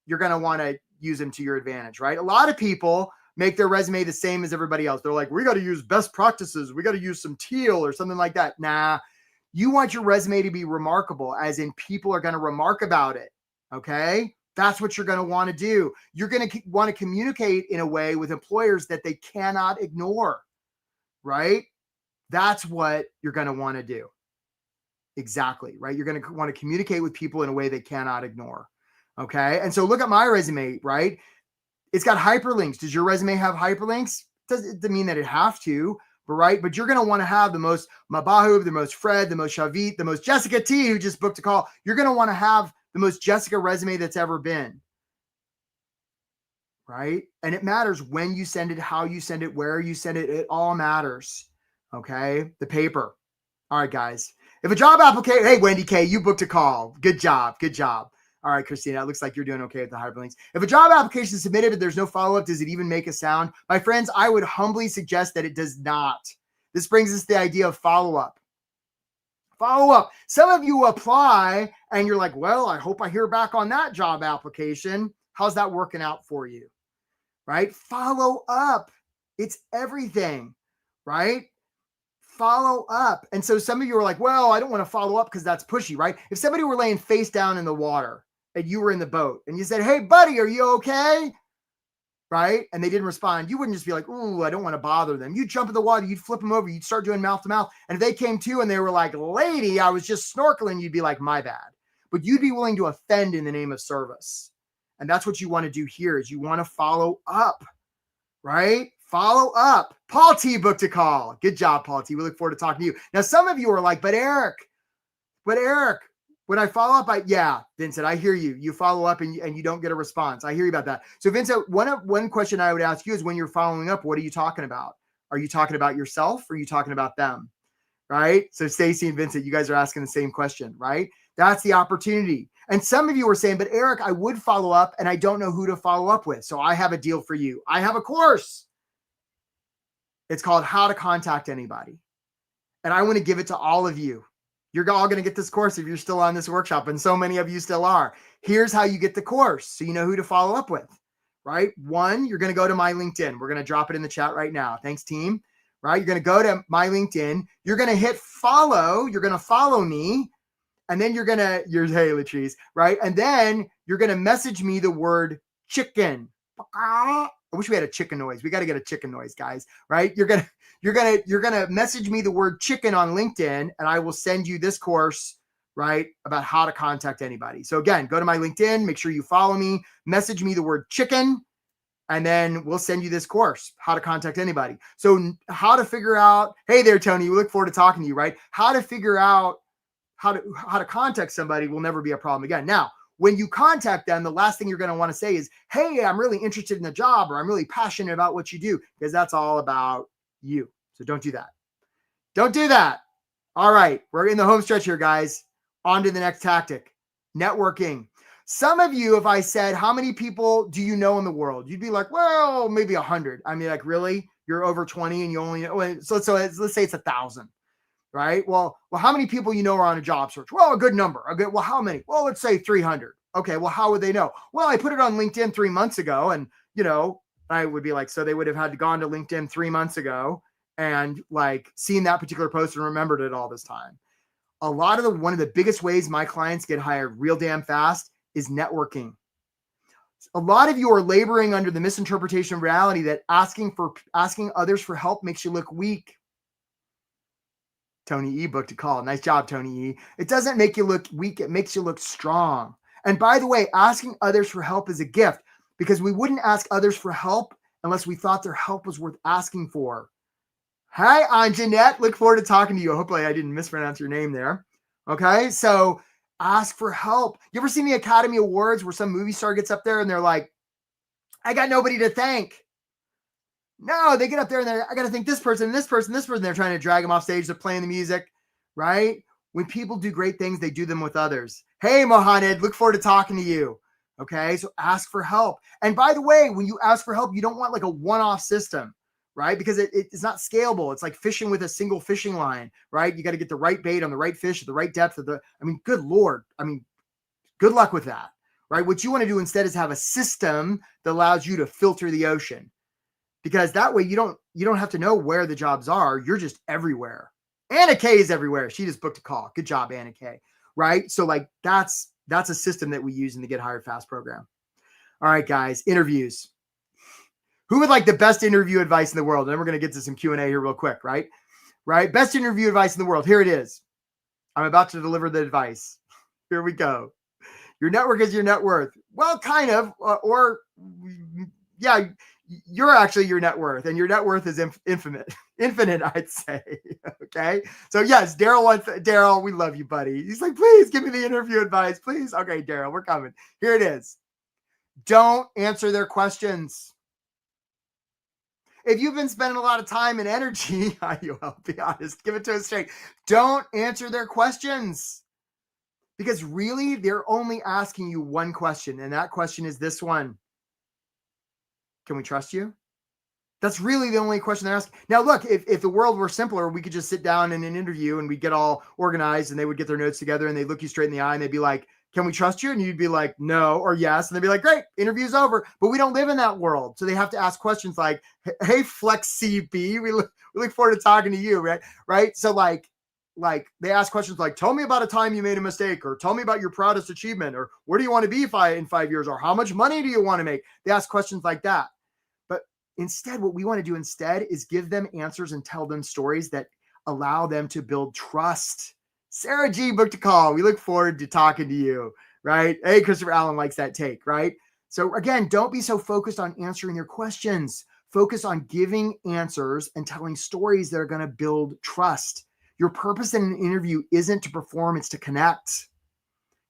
you're going to want to use them to your advantage, right? A lot of people make their resume the same as everybody else. They're like, we got to use best practices. We got to use some teal or something like that. Nah, you want your resume to be remarkable, as in people are going to remark about it. Okay. That's what you're going to want to do. You're going to want to communicate in a way with employers that they cannot ignore, right? That's what you're going to want to do. Exactly, right? You're going to want to communicate with people in a way they cannot ignore. Okay. And so look at my resume, right? It's got hyperlinks. Does your resume have hyperlinks? Doesn't mean that it have to, but you're going to want to have the most Mabahub, the most Fred, the most Shavit, the most Jessica T, who just booked a call. You're going to want to have the most Jessica resume that's ever been, right? And it matters when you send it, how you send it, where you send it. It all matters. Okay. The paper. All right, guys. If a job application, hey, Wendy K, you booked a call. Good job. All right, Christina, it looks like you're doing okay with the hyperlinks. If a job application is submitted but there's no follow-up, does it even make a sound? My friends, I would humbly suggest that it does not. This brings us to the idea of follow-up. Follow-up. Some of you apply and you're like, well, I hope I hear back on that job application. How's that working out for you? Right? Follow up. It's everything, right? Follow up. And so some of you are like, well, I don't want to follow up because that's pushy, right? If somebody were laying face down in the water and you were in the boat and you said, hey, buddy, are you okay? Right? And they didn't respond. You wouldn't just be like, ooh, I don't want to bother them. You'd jump in the water, you'd flip them over, you'd start doing mouth to mouth. And if they came to and they were like, lady, I was just snorkeling, you'd be like, my bad. But you'd be willing to offend in the name of service. And that's what you want to do here is you want to follow up, right? Follow up. Paul T booked a call. Good job, Paul T. We look forward to talking to you. Now, some of you are like, but Eric, when I follow up, yeah, Vincent, I hear you. You follow up and you don't get a response. I hear you about that. So Vincent, one question I would ask you is when you're following up, what are you talking about? Are you talking about yourself or are you talking about them? Right? So Stacy and Vincent, you guys are asking the same question, right? That's the opportunity. And some of you are saying, but Eric, I would follow up and I don't know who to follow up with. So I have a deal for you. I have a course. It's called How to Contact Anybody. And I want to give it to all of you. You're all going to get this course if you're still on this workshop, and so many of you still are. Here's how you get the course so you know who to follow up with, right? One, you're going to go to my LinkedIn. We're going to drop it in the chat right now. Thanks, team. Right? You're going to go to my LinkedIn. You're going to hit follow. You're going to follow me. And then you're hey, Latrice, right? And then you're going to message me the word chicken. I wish we had a chicken noise. We got to get a chicken noise, guys, right? You're going to message me the word chicken on LinkedIn, and I will send you this course, right, about how to contact anybody. So again, go to my LinkedIn, make sure you follow me, message me the word chicken, and then we'll send you this course, how to contact anybody. So how to figure out, hey there, Tony, we look forward to talking to you, right? How to figure out how to contact somebody will never be a problem again. Now, when you contact them, the last thing you're going to want to say is, hey, I'm really interested in the job, or I'm really passionate about what you do, because that's all about you. So don't do that. Don't do that. All right. We're in the home stretch here, guys. On to the next tactic, networking. Some of you, if I said, how many people do you know in the world? You'd be like, well, maybe 100. I mean, like, really? You're over 20 and you only know, so let's say it's 1,000. Right? Well, how many people you know are on a job search? Well, a good number. Well, how many? Well, let's say 300. Okay, well, how would they know? Well, I put it on LinkedIn 3 months ago, and I would be like, so they would have had to gone to LinkedIn 3 months ago and like seen that particular post and remembered it all this time. One of the biggest ways my clients get hired real damn fast is networking. A lot of you are laboring under the misinterpretation of reality that asking others for help makes you look weak. Tony E booked a call. Nice job, Tony E. It doesn't make you look weak. It makes you look strong. And by the way, asking others for help is a gift, because we wouldn't ask others for help unless we thought their help was worth asking for. Hi, Anjanette. Look forward to talking to you. Hopefully I didn't mispronounce your name there. Okay, so ask for help. You ever seen the Academy Awards where some movie star gets up there and they're like, I got nobody to thank? No, they get up there and I got to thank this person, this person, this person. They're trying to drag them off stage. They're playing the music, right? When people do great things, they do them with others. Hey, Mohamed, look forward to talking to you. Okay, so ask for help. And by the way, when you ask for help, you don't want like a one-off system, right? Because it's not scalable. It's like fishing with a single fishing line, right? You got to get the right bait on the right fish at the right depth good Lord. Good luck with that, right? What you want to do instead is have a system that allows you to filter the ocean. Because that way you don't have to know where the jobs are. You're just everywhere. Anna K is everywhere. She just booked a call. Good job, Anna K. Right? So like that's a system that we use in the Get Hired Fast program. All right, guys, interviews. Who would like the best interview advice in the world? And then we're going to get to some Q&A here real quick, right? Right? Best interview advice in the world. Here it is. I'm about to deliver the advice. Here we go. Your network is your net worth. Well, kind of, yeah, you're actually your net worth, and your net worth is infinite, I'd say. Okay. So yes, Daryl, we love you, buddy. He's like, please give me the interview advice, please. Okay, Daryl, we're coming. Here it is. Don't answer their questions. If you've been spending a lot of time and energy, I'll be honest, give it to us straight. Don't answer their questions, because really they're only asking you one question. And that question is this one. Can we trust you? That's really the only question they're asking. Now, look, if the world were simpler, we could just sit down in an interview and we'd get all organized and they would get their notes together and they'd look you straight in the eye and they'd be like, can we trust you? And you'd be like, no, or yes. And they'd be like, great, interview's over. But we don't live in that world. So they have to ask questions like, hey, Flex CB, we look forward to talking to you, right? Right. So like they ask questions like, tell me about a time you made a mistake, or tell me about your proudest achievement, or where do you want to be in 5 years, or how much money do you want to make? They ask questions like that. Instead, what we want to do instead is give them answers and tell them stories that allow them to build trust. Sarah G booked a call. We look forward to talking to you, right? Hey, Christopher Allen likes that take, right? So again, don't be so focused on answering their questions. Focus on giving answers and telling stories that are going to build trust. Your purpose in an interview isn't to perform, it's to connect.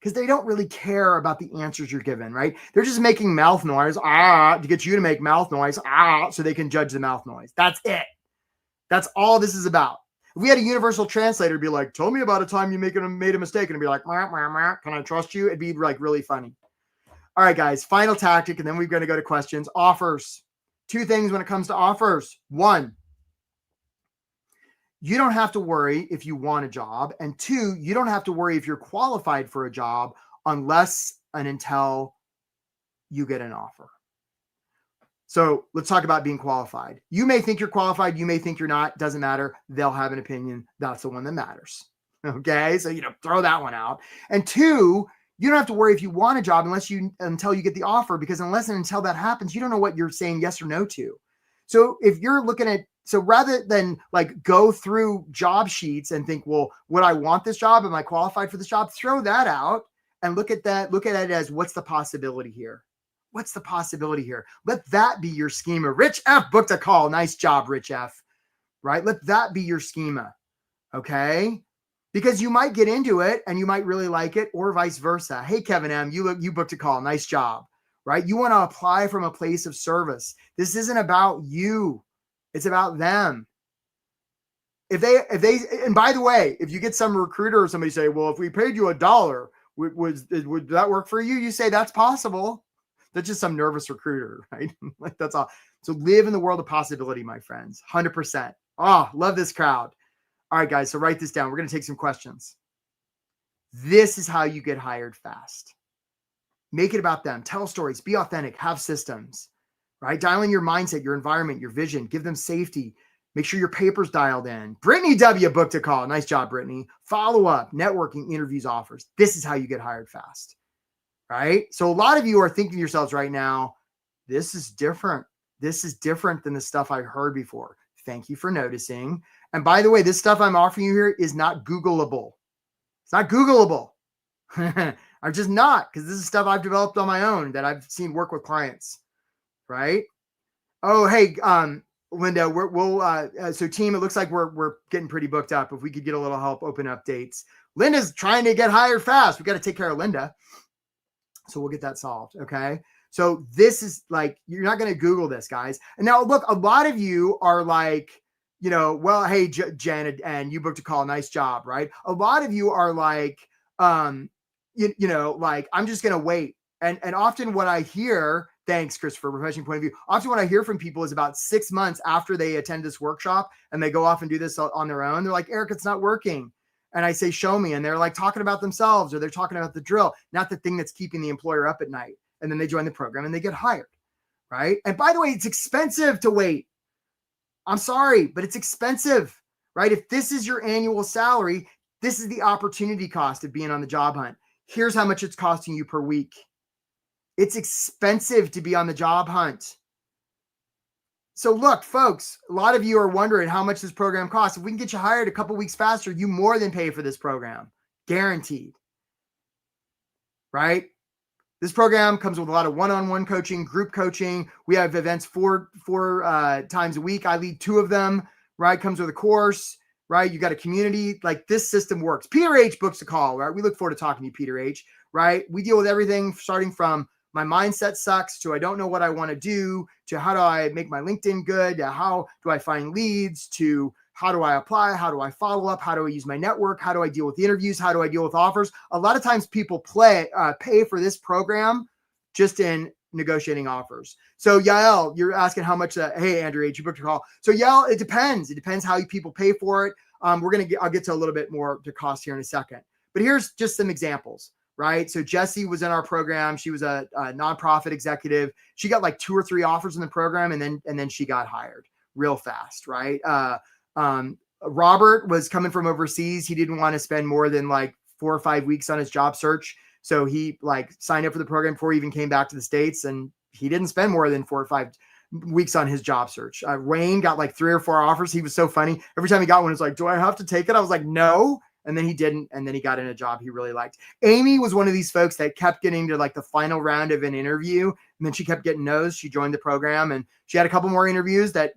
Because they don't really care about the answers you're given, right? They're just making mouth noise, to get you to make mouth noise, so they can judge the mouth noise. That's it. That's all this is about. If we had a universal translator be like, tell me about a time you made a mistake, and it'd be like, can I trust you? It'd be like really funny. All right, guys, final tactic, and then we're going to go to questions. Offers. 2 things when it comes to offers. 1, you don't have to worry if you want a job. And 2, you don't have to worry if you're qualified for a job unless and until you get an offer. So let's talk about being qualified. You may think you're qualified. You may think you're not. Doesn't matter. They'll have an opinion. That's the one that matters. Okay. So, throw that one out. And 2, you don't have to worry if you want a job until you get the offer, because unless and until that happens, you don't know what you're saying yes or no to. So if you're so rather than like go through job sheets and think, well, would I want this job? Am I qualified for this job? Throw that out and look at it as, what's the possibility here? What's the possibility here? Let that be your schema. Rich F booked a call. Nice job, Rich F. Right? Let that be your schema. Okay? Because you might get into it and you might really like it, or vice versa. Hey, Kevin M, you booked a call. Nice job. Right? You want to apply from a place of service. This isn't about you. It's about them. And by the way, if you get some recruiter or somebody say, well, if we paid you $1, would that work for you? You say that's possible. That's just some nervous recruiter, right? Like, that's all. So live in the world of possibility, my friends. 100%. Oh, love this crowd. All right, guys. So write this down. We're going to take some questions. This is how you get hired fast. Make it about them. Tell stories. Be authentic. Have systems, right? Dial in your mindset, your environment, your vision. Give them safety. Make sure your paper's dialed in. Brittany W. booked a call. Nice job, Brittany. Follow up, networking, interviews, offers. This is how you get hired fast. Right? So a lot of you are thinking to yourselves right now, this is different. This is different than the stuff I've heard before. Thank you for noticing. And by the way, this stuff I'm offering you here is not Googleable. It's not Googleable. I'm just not, because this is stuff I've developed on my own that I've seen work with clients. Right? Oh, hey, Linda, so team, it looks like we're getting pretty booked up. If we could get a little help, open updates. Linda's trying to get hired fast. We got to take care of Linda. So we'll get that solved. Okay. So this is like, you're not going to Google this, guys. And now look, a lot of you are like, well, hey, Jen, and you booked a call. Nice job. Right. A lot of you are like, like, I'm just going to wait. And often what I hear, thanks, Christopher, professional point of view. Often what I hear from people is about 6 months after they attend this workshop and they go off and do this on their own. They're like, Eric, it's not working. And I say, show me. And they're like talking about themselves, or they're talking about the drill, not the thing that's keeping the employer up at night. And then they join the program and they get hired. Right. And by the way, it's expensive to wait. I'm sorry, but it's expensive. Right. If this is your annual salary, this is the opportunity cost of being on the job hunt. Here's how much it's costing you per week. It's expensive to be on the job hunt. So look, folks, a lot of you are wondering how much this program costs. If we can get you hired a couple weeks faster, you more than pay for this program. Guaranteed. Right? This program comes with a lot of one-on-one coaching, group coaching. We have events four times a week. I lead 2 of them, right? Comes with a course, right? You got a community. Like, this system works. Peter H books a call, right? We look forward to talking to you, Peter H, right? We deal with everything starting from my mindset sucks to I don't know what I want to do, to how do I make my LinkedIn good, to how do I find leads, to how do I apply, how do I follow up, how do I use my network, how do I deal with the interviews, how do I deal with offers. A lot of times people pay for this program just in negotiating offers. So Yael, you're asking how much hey, Andrew H, you booked your call. So Yael, it depends. It depends how people pay for it. I'll get to a little bit more to cost here in a second. But here's just some examples. Right. So Jessie was in our program. She was a nonprofit executive. She got like 2 or 3 offers in the program, and then she got hired real fast. Right. Robert was coming from overseas. He didn't want to spend more than like 4 or 5 weeks on his job search. So he like signed up for the program before he even came back to the States. And he didn't spend more than 4 or 5 weeks on his job search. Wayne got like 3 or 4 offers. He was so funny. Every time he got one, it's like, do I have to take it? I was like, no. And then he didn't. And then he got in a job he really liked. Amy was one of these folks that kept getting to like the final round of an interview. And then she kept getting no's. She joined the program and she had a couple more interviews that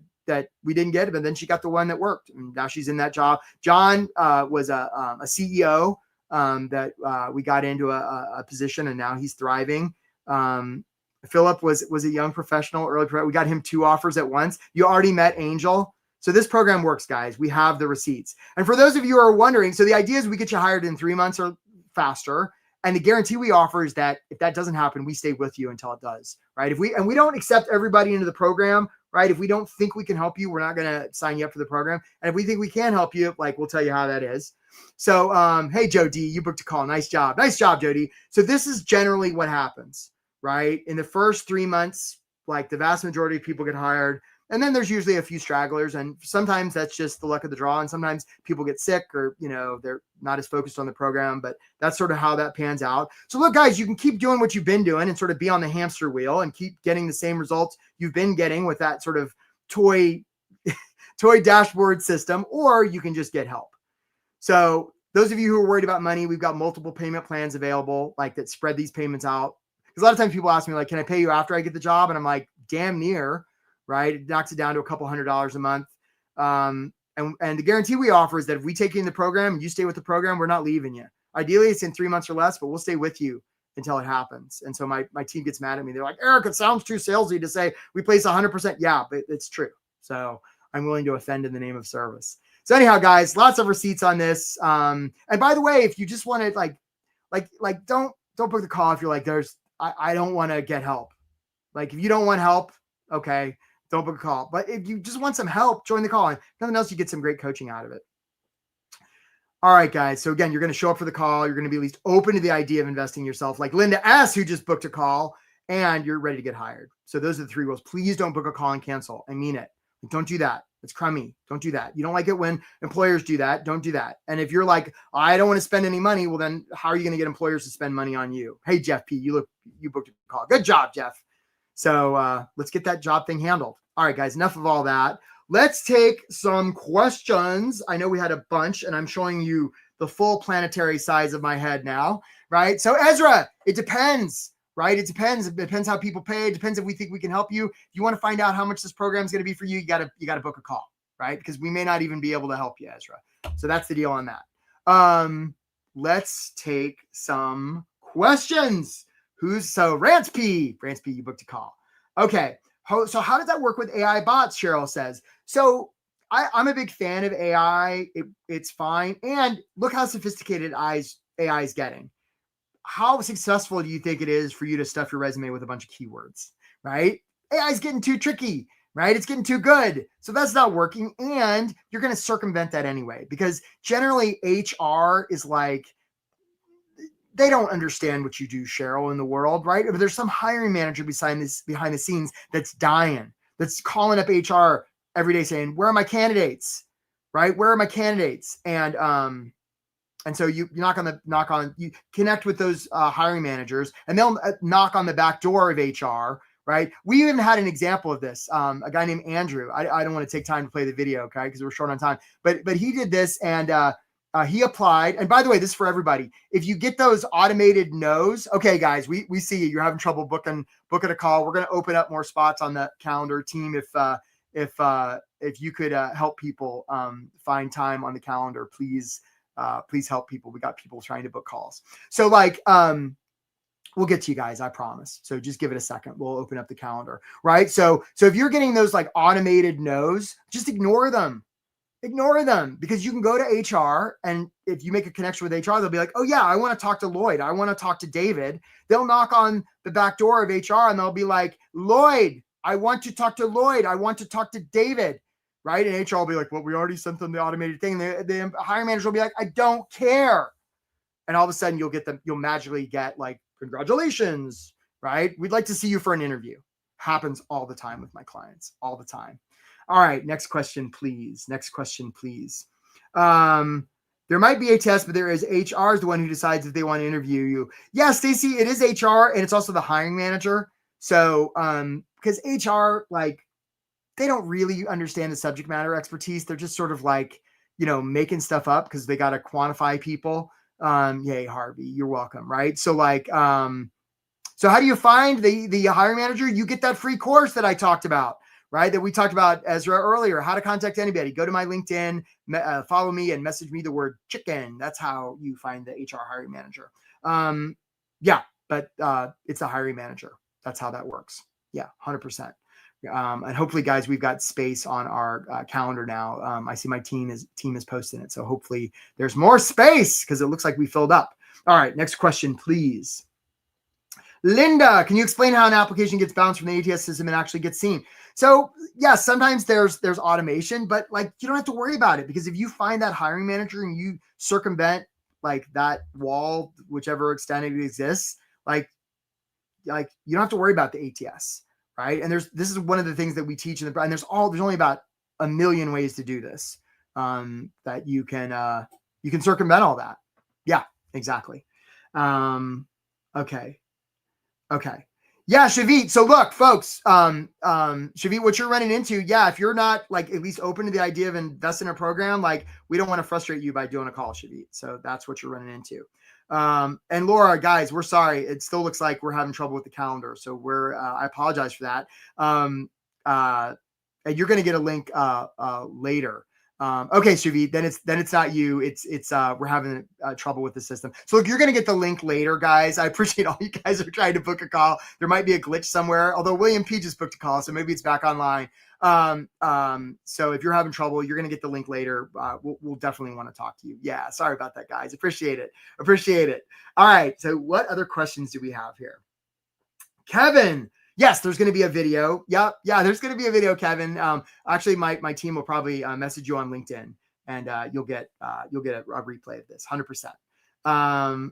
we didn't get, but then she got the one that worked. And now she's in that job. John was a CEO that we got into a position, and now he's thriving. Philip was a young professional, we got him 2 offers at once. You already met Angel. So this program works, guys. We have the receipts. And for those of you who are wondering, so the idea is we get you hired in 3 months or faster. And the guarantee we offer is that if that doesn't happen, we stay with you until it does, right? We don't accept everybody into the program right? If we don't think we can help you, we're not going to sign you up for the program. And if we think we can help you, like, we'll tell you how that is. So, hey, Joe D, you booked a call. Nice job. Nice job, Joe D. So this is generally what happens, right? In the first 3 months, like the vast majority of people get hired. And then there's usually a few stragglers, and sometimes that's just the luck of the draw. And sometimes people get sick or, they're not as focused on the program, but that's sort of how that pans out. So look, guys, you can keep doing what you've been doing and sort of be on the hamster wheel and keep getting the same results you've been getting with that sort of toy dashboard system, or you can just get help. So those of you who are worried about money, we've got multiple payment plans available, like that spread these payments out. Because a lot of times people ask me, like, can I pay you after I get the job? And I'm like, damn near. Right? It knocks it down to a couple $100s a month. And the guarantee we offer is that if we take you in the program and you stay with the program, we're not leaving you. Ideally, it's in 3 months or less, but we'll stay with you until it happens. And so my team gets mad at me. They're like, Eric, it sounds too salesy to say we place 100%. Yeah, but it's true. So I'm willing to offend in the name of service. So anyhow, guys, lots of receipts on this. And by the way, if you just want to like, don't book the call if you're like, I don't want to get help. Like, if you don't want help, okay, don't book a call. But if you just want some help, join the call. And nothing else, you get some great coaching out of it. All right, guys. So again, you're going to show up for the call. You're going to be at least open to the idea of investing in yourself, like Linda S., who just booked a call, and you're ready to get hired. So those are the 3 rules. Please don't book a call and cancel. I mean it. Don't do that. It's crummy. Don't do that. You don't like it when employers do that. Don't do that. And if you're like, I don't want to spend any money, well, then how are you going to get employers to spend money on you? Hey, Jeff P., you booked a call. Good job, Jeff. So let's get that job thing handled. All right, guys, enough of all that. Let's take some questions. I know we had a bunch, and I'm showing you the full planetary size of my head now, right? So Ezra, it depends, right? It depends. It depends how people pay. It depends if we think we can help you. If you want to find out how much this program is going to be for you, you got to book a call, right? Because we may not even be able to help you, Ezra. So that's the deal on that. Let's take some questions. Rance P, you booked a call. Okay. So how does that work with AI bots? Cheryl says. So I'm a big fan of AI. It's fine. And look how sophisticated AI is getting. How successful do you think it is for you to stuff your resume with a bunch of keywords, right? AI is getting too tricky, right? It's getting too good. So that's not working. And you're going to circumvent that anyway, because generally HR is like, they don't understand what you do, Cheryl, in the world, right? But there's some hiring manager behind the scenes that's dying, that's calling up HR every day saying, where are my candidates? Right? Where are my candidates? And so you you connect with those hiring managers, and they'll knock on the back door of HR, right? We even had an example of this. A guy named Andrew. I don't want to take time to play the video, okay? Because we're short on time. But he did this, and he applied. And by the way, this is for everybody. If you get those automated no's, okay, guys, we see you. You're having trouble booking a call. We're going to open up more spots on the calendar. Team, if you could help people find time on the calendar, please help people. We got people trying to book calls. So we'll get to you guys, I promise. So just give it a second. We'll open up the calendar, right? So if you're getting those like automated no's, just ignore them. Ignore them, because you can go to HR, and if you make a connection with HR, they'll be like, oh yeah, I want to talk to Lloyd. I want to talk to David. They'll knock on the back door of HR and they'll be like, Lloyd, I want to talk to Lloyd. I want to talk to David. Right. And HR will be like, well, we already sent them the automated thing. The hiring manager will be like, I don't care. And all of a sudden you'll magically get like, congratulations. Right. We'd like to see you for an interview. Happens all the time with my clients, all the time. All right, next question, please. There might be a test, but there is HR is the one who decides if they want to interview you. Yeah, Stacy, it is HR, and it's also the hiring manager. So, because HR, like, they don't really understand the subject matter expertise. They're just sort of like, making stuff up because they got to quantify people. Yay, Harvey, you're welcome, right? So like, so how do you find the hiring manager? You get that free course that I talked about. Right, that we talked about, Ezra, earlier, how to contact anybody. Go to my LinkedIn, follow me, and message me the word chicken. That's how you find the HR hiring manager. But it's the hiring manager. That's how that works. Yeah, 100%. And hopefully, guys, we've got space on our calendar now. I see my team is posting it. So hopefully there's more space, because it looks like we filled up. All right, next question, please. Linda, can you explain how an application gets bounced from the ATS system and actually gets seen? So yes, sometimes there's automation, but like you don't have to worry about it, because if you find that hiring manager and you circumvent like that wall, whichever extent it exists, like you don't have to worry about the ATS, right? And this is one of the things that we teach in the, and there's only about a million ways to do this, that you can circumvent all that. Yeah, exactly. Okay. Okay. Yeah, Shavit. So look, folks, Shavit, what you're running into, yeah, if you're not like at least open to the idea of investing in a program, like we don't want to frustrate you by doing a call, Shavit. So that's what you're running into. And Laura, guys, we're sorry. It still looks like we're having trouble with the calendar. So I apologize for that. And you're going to get a link later. Okay, Shavit, then it's not you. It's we're having trouble with the system. So look, you're going to get the link later, guys. I appreciate all you guys are trying to book a call. There might be a glitch somewhere, although William P just booked a call, so maybe it's back online. So if you're having trouble, you're going to get the link later. We'll definitely want to talk to you. Yeah, sorry about that, guys. Appreciate it. All right. So what other questions do we have here? Kevin. Yes, there's going to be a video. Yeah, there's going to be a video, Kevin. Actually, my team will probably message you on LinkedIn, and you'll get a replay of this, 100%.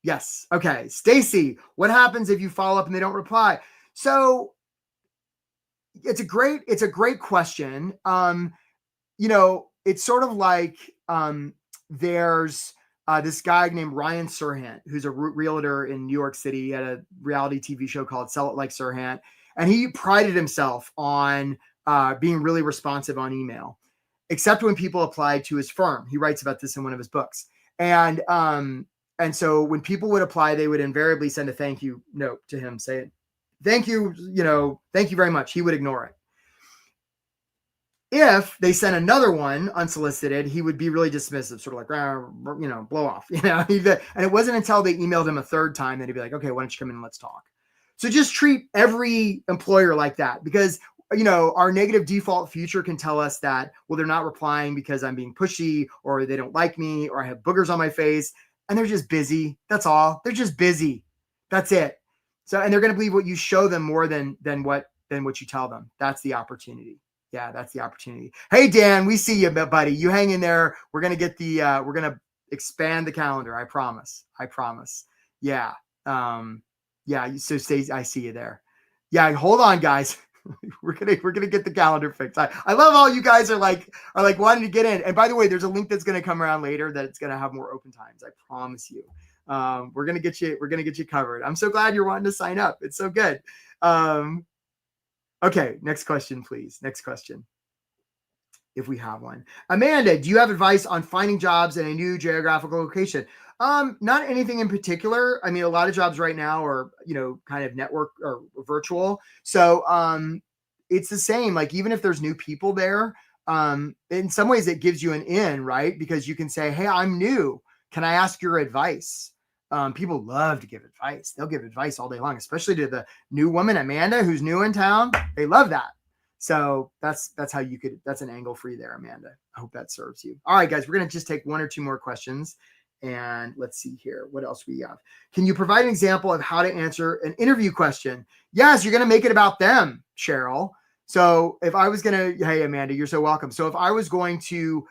Yes. Okay, Stacy. What happens if you follow up and they don't reply? So it's a great question. It's sort of like there's this guy named Ryan Serhant, who's a realtor in New York City. He had a reality TV show called Sell It Like Serhant. And he prided himself on being really responsive on email, except when people applied to his firm. He writes about this in one of his books. And so when people would apply, they would invariably send a thank you note to him saying, thank you very much. He would ignore it. If they sent another one unsolicited, he would be really dismissive, sort of like, blow off, and it wasn't until they emailed him a third time that he'd be like, okay, why don't you come in and let's talk? So just treat every employer like that, because, our negative default future can tell us that, well, they're not replying because I'm being pushy, or they don't like me, or I have boogers on my face, and they're just busy. That's all. They're just busy. That's it. So, and they're going to believe what you show them more than what you tell them. That's the opportunity. Yeah, that's the opportunity. Hey, Dan, we see you, buddy. You hang in there. We're going to get we're going to expand the calendar. I promise. Yeah. So Stacey, I see you there. Yeah. Hold on, guys. we're going to get the calendar fixed. I love all you guys are like wanting to get in. And by the way, there's a link that's going to come around later that it's going to have more open times. I promise you. We're going to get you covered. I'm so glad you're wanting to sign up. It's so good. Okay, next question, please. Next question, if we have one. Amanda, do you have advice on finding jobs in a new geographical location? Not anything in particular. I mean, a lot of jobs right now are, kind of network or virtual. So it's the same. Like, even if there's new people there, in some ways it gives you an in, right? Because you can say, hey, I'm new. Can I ask your advice? People love to give advice. They'll give advice all day long, especially to the new woman, Amanda, who's new in town. They love that. So that's how that's an angle for you there, Amanda. I hope that serves you. All right, guys, we're going to just take one or two more questions, and let's see here. What else we have? Can you provide an example of how to answer an interview question? Yes, you're going to make it about them, Cheryl. So if I was going to, hey, Amanda, you're so welcome. So if I was going to,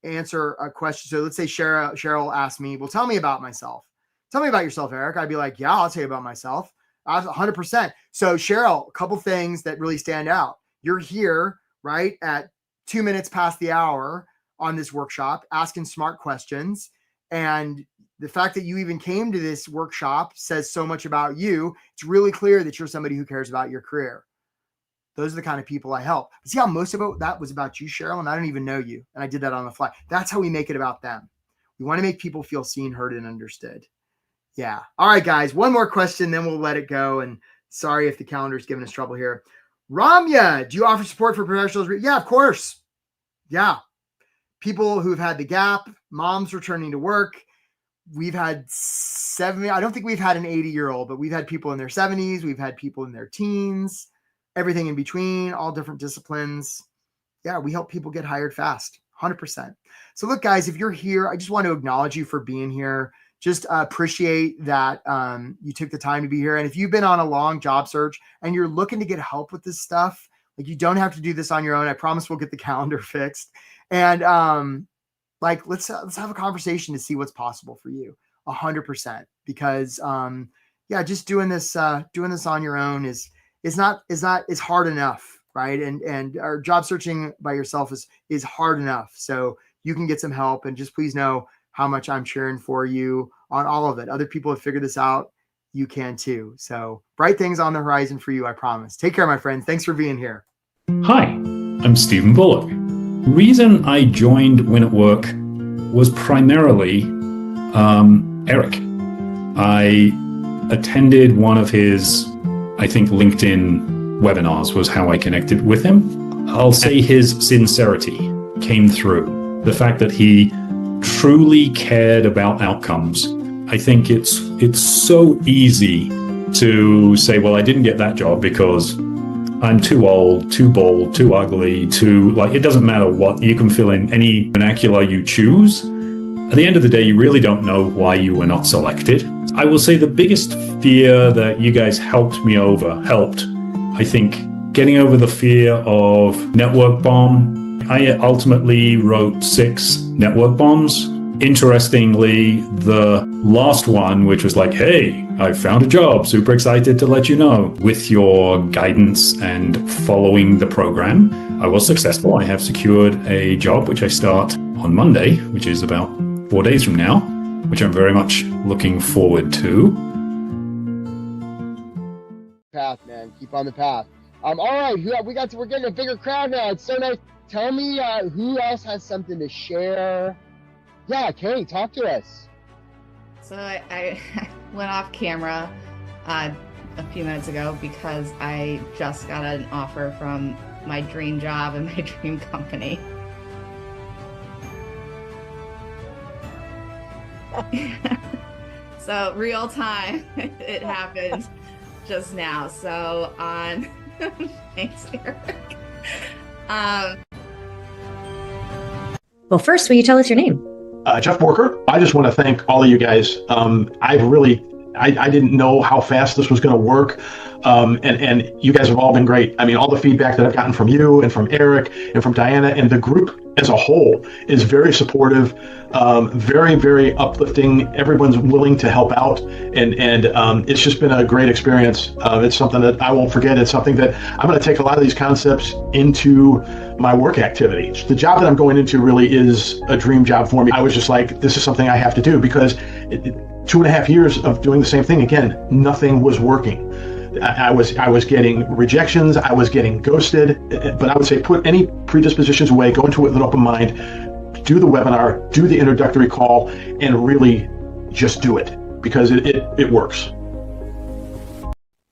answer a question. So let's say Cheryl asked me, well, tell me about myself. Tell me about yourself, Eric. I'd be like, yeah, I'll tell you about myself. 100%. So Cheryl, a couple things that really stand out. You're here, right, at 2 minutes past the hour on this workshop, asking smart questions. And the fact that you even came to this workshop says so much about you. It's really clear that you're somebody who cares about your career. Those are the kind of people I help. See how most of that was about you, Cheryl, and I don't even know you. And I did that on the fly. That's how we make it about them. We want to make people feel seen, heard, and understood. Yeah. All right, guys. One more question, then we'll let it go. And sorry if the calendar's giving us trouble here. Ramya, do you offer support for professionals? Yeah, of course. Yeah. People who've had the gap, moms returning to work. We've had I don't think we've had an 80-year-old, but we've had people in their 70s. We've had people in their teens. Everything in between, all different disciplines. Yeah, we help people get hired fast, 100%. So look, guys, if you're here, I just want to acknowledge you for being here. just appreciate that you took the time to be here. And if you've been on a long job search and you're looking to get help with this stuff, like you don't have to do this on your own. I promise we'll get the calendar fixed. And like, let's have a conversation to see what's possible for you 100%, because just doing this on your own is hard enough. Right. And our job searching by yourself is hard enough. So you can get some help, and just please know how much I'm cheering for you on all of it. Other people have figured this out. You can too. So bright things on the horizon for you, I promise. Take care, my friends. Thanks for being here. Hi, I'm Stephen Bullock. The reason I joined Win at Work was primarily Eric. I attended one of his, I think, LinkedIn webinars was how I connected with him. I'll say his sincerity came through. The fact that he truly cared about outcomes. I think it's so easy to say, well, I didn't get that job because I'm too old, too bald, too ugly, it doesn't matter what, you can fill in any vernacular you choose. At the end of the day, you really don't know why you were not selected. I will say the biggest fear that you guys helped, I think, getting over the fear of network bomb. I ultimately wrote 6 network bombs. Interestingly, the last one, which was like, hey, I found a job, super excited to let you know. With your guidance and following the program, I was successful. I have secured a job, which I start on Monday, which is about 4 days from now, which I'm very much looking forward to. Path, man. Keep on the path. All right, we're getting a bigger crowd now. It's so nice. Tell me who else has something to share. Yeah, Kay, talk to us. So I went off camera a few minutes ago because I just got an offer from my dream job and my dream company. So real time, it happened just now. So on, thanks, Eric. Well, first, will you tell us your name? Jeff Borker. I just want to thank all of you guys. I didn't know how fast this was going to work. And you guys have all been great. I mean, all the feedback that I've gotten from you and from Eric and from Diana and the group as a whole is very supportive, very, very uplifting. Everyone's willing to help out. And it's just been a great experience. It's something that I won't forget. It's something that I'm going to take a lot of these concepts into my work activity. The job that I'm going into really is a dream job for me. I was just like, this is something I have to do because 2.5 years of doing the same thing, again, nothing was working. I was getting rejections, I was getting ghosted, but I would say put any predispositions away, go into it with an open mind, do the webinar, do the introductory call, and really just do it because it works.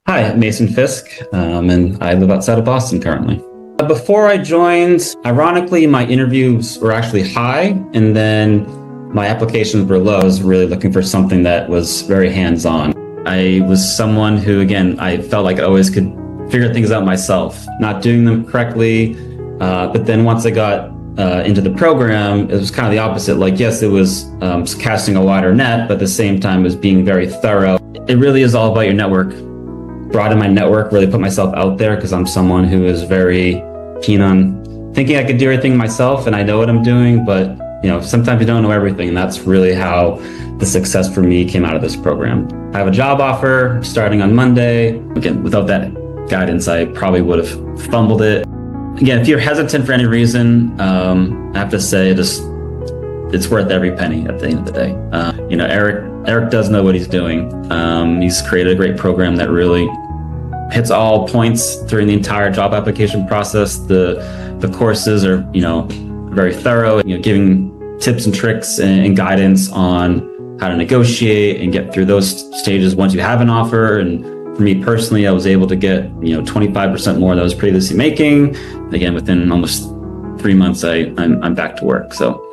Hi, I'm Mason Fisk, and I live outside of Boston currently. Before I joined, ironically, my interviews were actually high, and then my applications were low. I was really looking for something that was very hands-on. I was someone who, again, I felt like I always could figure things out myself, not doing them correctly. But then once I got into the program, it was kind of the opposite. Like, yes, it was casting a wider net, but at the same time, it was being very thorough. It really is all about your network. Broaden my network, really put myself out there because I'm someone who is very keen on thinking I could do everything myself and I know what I'm doing, but sometimes you don't know everything, and that's really how the success for me came out of this program. I have a job offer starting on Monday. Again, without that guidance, I probably would have fumbled it. Again, if you're hesitant for any reason, I have to say it's worth every penny at the end of the day. Eric does know what he's doing. He's created a great program that really hits all points during the entire job application process. The courses are, very thorough, giving tips and tricks and guidance on how to negotiate and get through those stages once you have an offer. And for me personally, I was able to get 25% more than I was previously making. Again, within almost 3 months, I'm back to work. So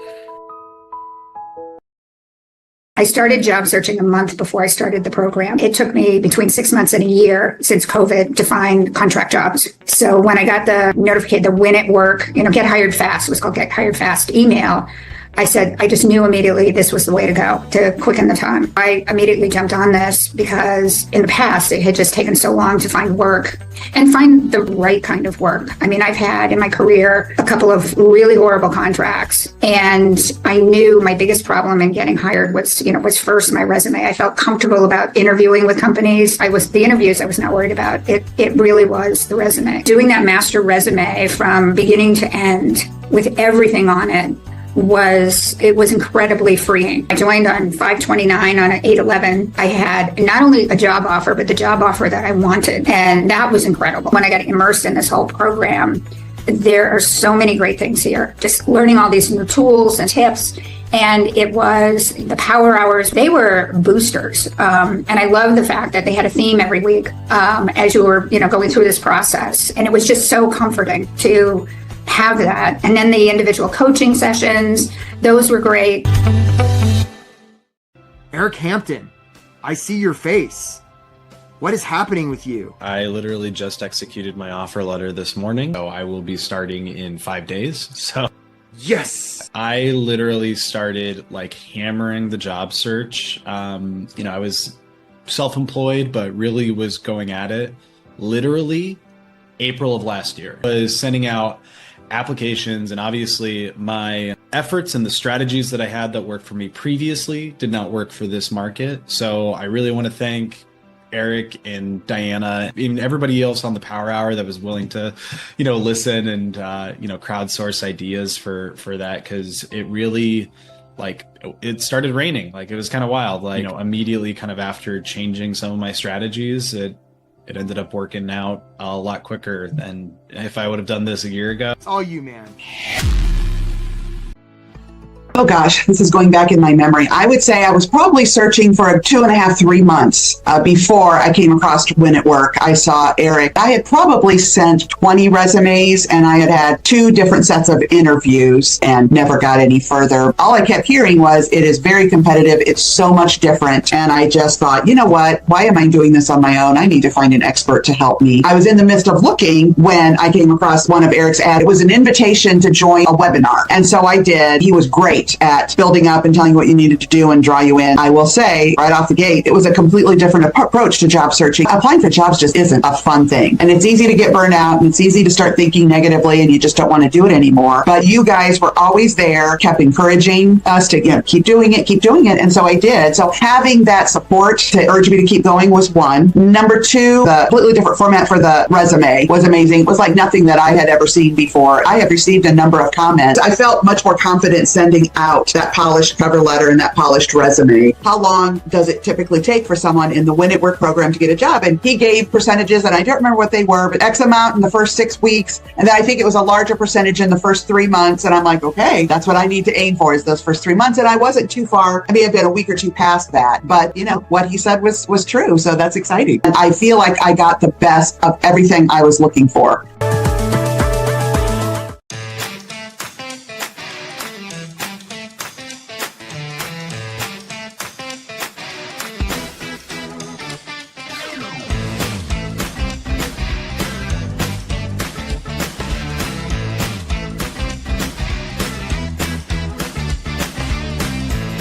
I started job searching a month before I started the program. It took me between 6 months and a year since COVID to find contract jobs. So when I got the notification, the Win at Work, Get Hired Fast, it was called Get Hired Fast email, I said, I just knew immediately this was the way to go to quicken the time. I immediately jumped on this because in the past, it had just taken so long to find work and find the right kind of work. I mean, I've had in my career a couple of really horrible contracts, and I knew my biggest problem in getting hired was first my resume. I felt comfortable about interviewing with companies. The interviews I was not worried about. It really was the resume. Doing that master resume from beginning to end with everything on it was incredibly freeing. I joined on 5/29 on an 8/11. I had not only a job offer, but the job offer that I wanted. And that was incredible. When I got immersed in this whole program, there are so many great things here. Just learning all these new tools and tips. And it was the power hours. They were boosters. And I love the fact that they had a theme every week as you were, going through this process. And it was just so comforting to have that. And then the individual coaching sessions, those were great. Eric Hampton, I see your face. What is happening with you? I literally just executed my offer letter this morning. So I will be starting in 5 days. So yes, I literally started hammering the job search. I was self-employed, but really was going at it literally April of last year. I was sending out applications, and obviously my efforts and the strategies that I had that worked for me previously did not work for this market. So I really want to thank Eric and Diana, even everybody else on the Power Hour that was willing to, listen and, crowdsource ideas for that. Cause it really it started raining. It was kind of wild, immediately kind of after changing some of my strategies, it ended up working out a lot quicker than if I would have done this a year ago. It's all you, man. Oh gosh, this is going back in my memory. I would say I was probably searching for 2.5, 3 months before I came across Win at Work. I saw Eric. I had probably sent 20 resumes, and I had had 2 different sets of interviews and never got any further. All I kept hearing was, it is very competitive. It's so much different. And I just thought, you know what? Why am I doing this on my own? I need to find an expert to help me. I was in the midst of looking when I came across one of Eric's ads. It was an invitation to join a webinar. And so I did. He was great at building up and telling you what you needed to do and draw you in. I will say right off the gate, it was a completely different approach to job searching. Applying for jobs just isn't a fun thing. And it's easy to get burned out, and it's easy to start thinking negatively, and you just don't want to do it anymore. But you guys were always there, kept encouraging us to keep doing it. And so I did. So having that support to urge me to keep going was one. Number 2, the completely different format for the resume was amazing. It was like nothing that I had ever seen before. I have received a number of comments. I felt much more confident sending out that polished cover letter and that polished resume. How long does it typically take for someone in the Win at Work program to get a job? And he gave percentages, and I don't remember what they were, but X amount in the first 6 weeks. And then I think it was a larger percentage in the first 3 months. And I'm like, okay, that's what I need to aim for, is those first 3 months. And I wasn't too far. I may have been a week or 2 past that, but what he said was true. So that's exciting. And I feel like I got the best of everything I was looking for.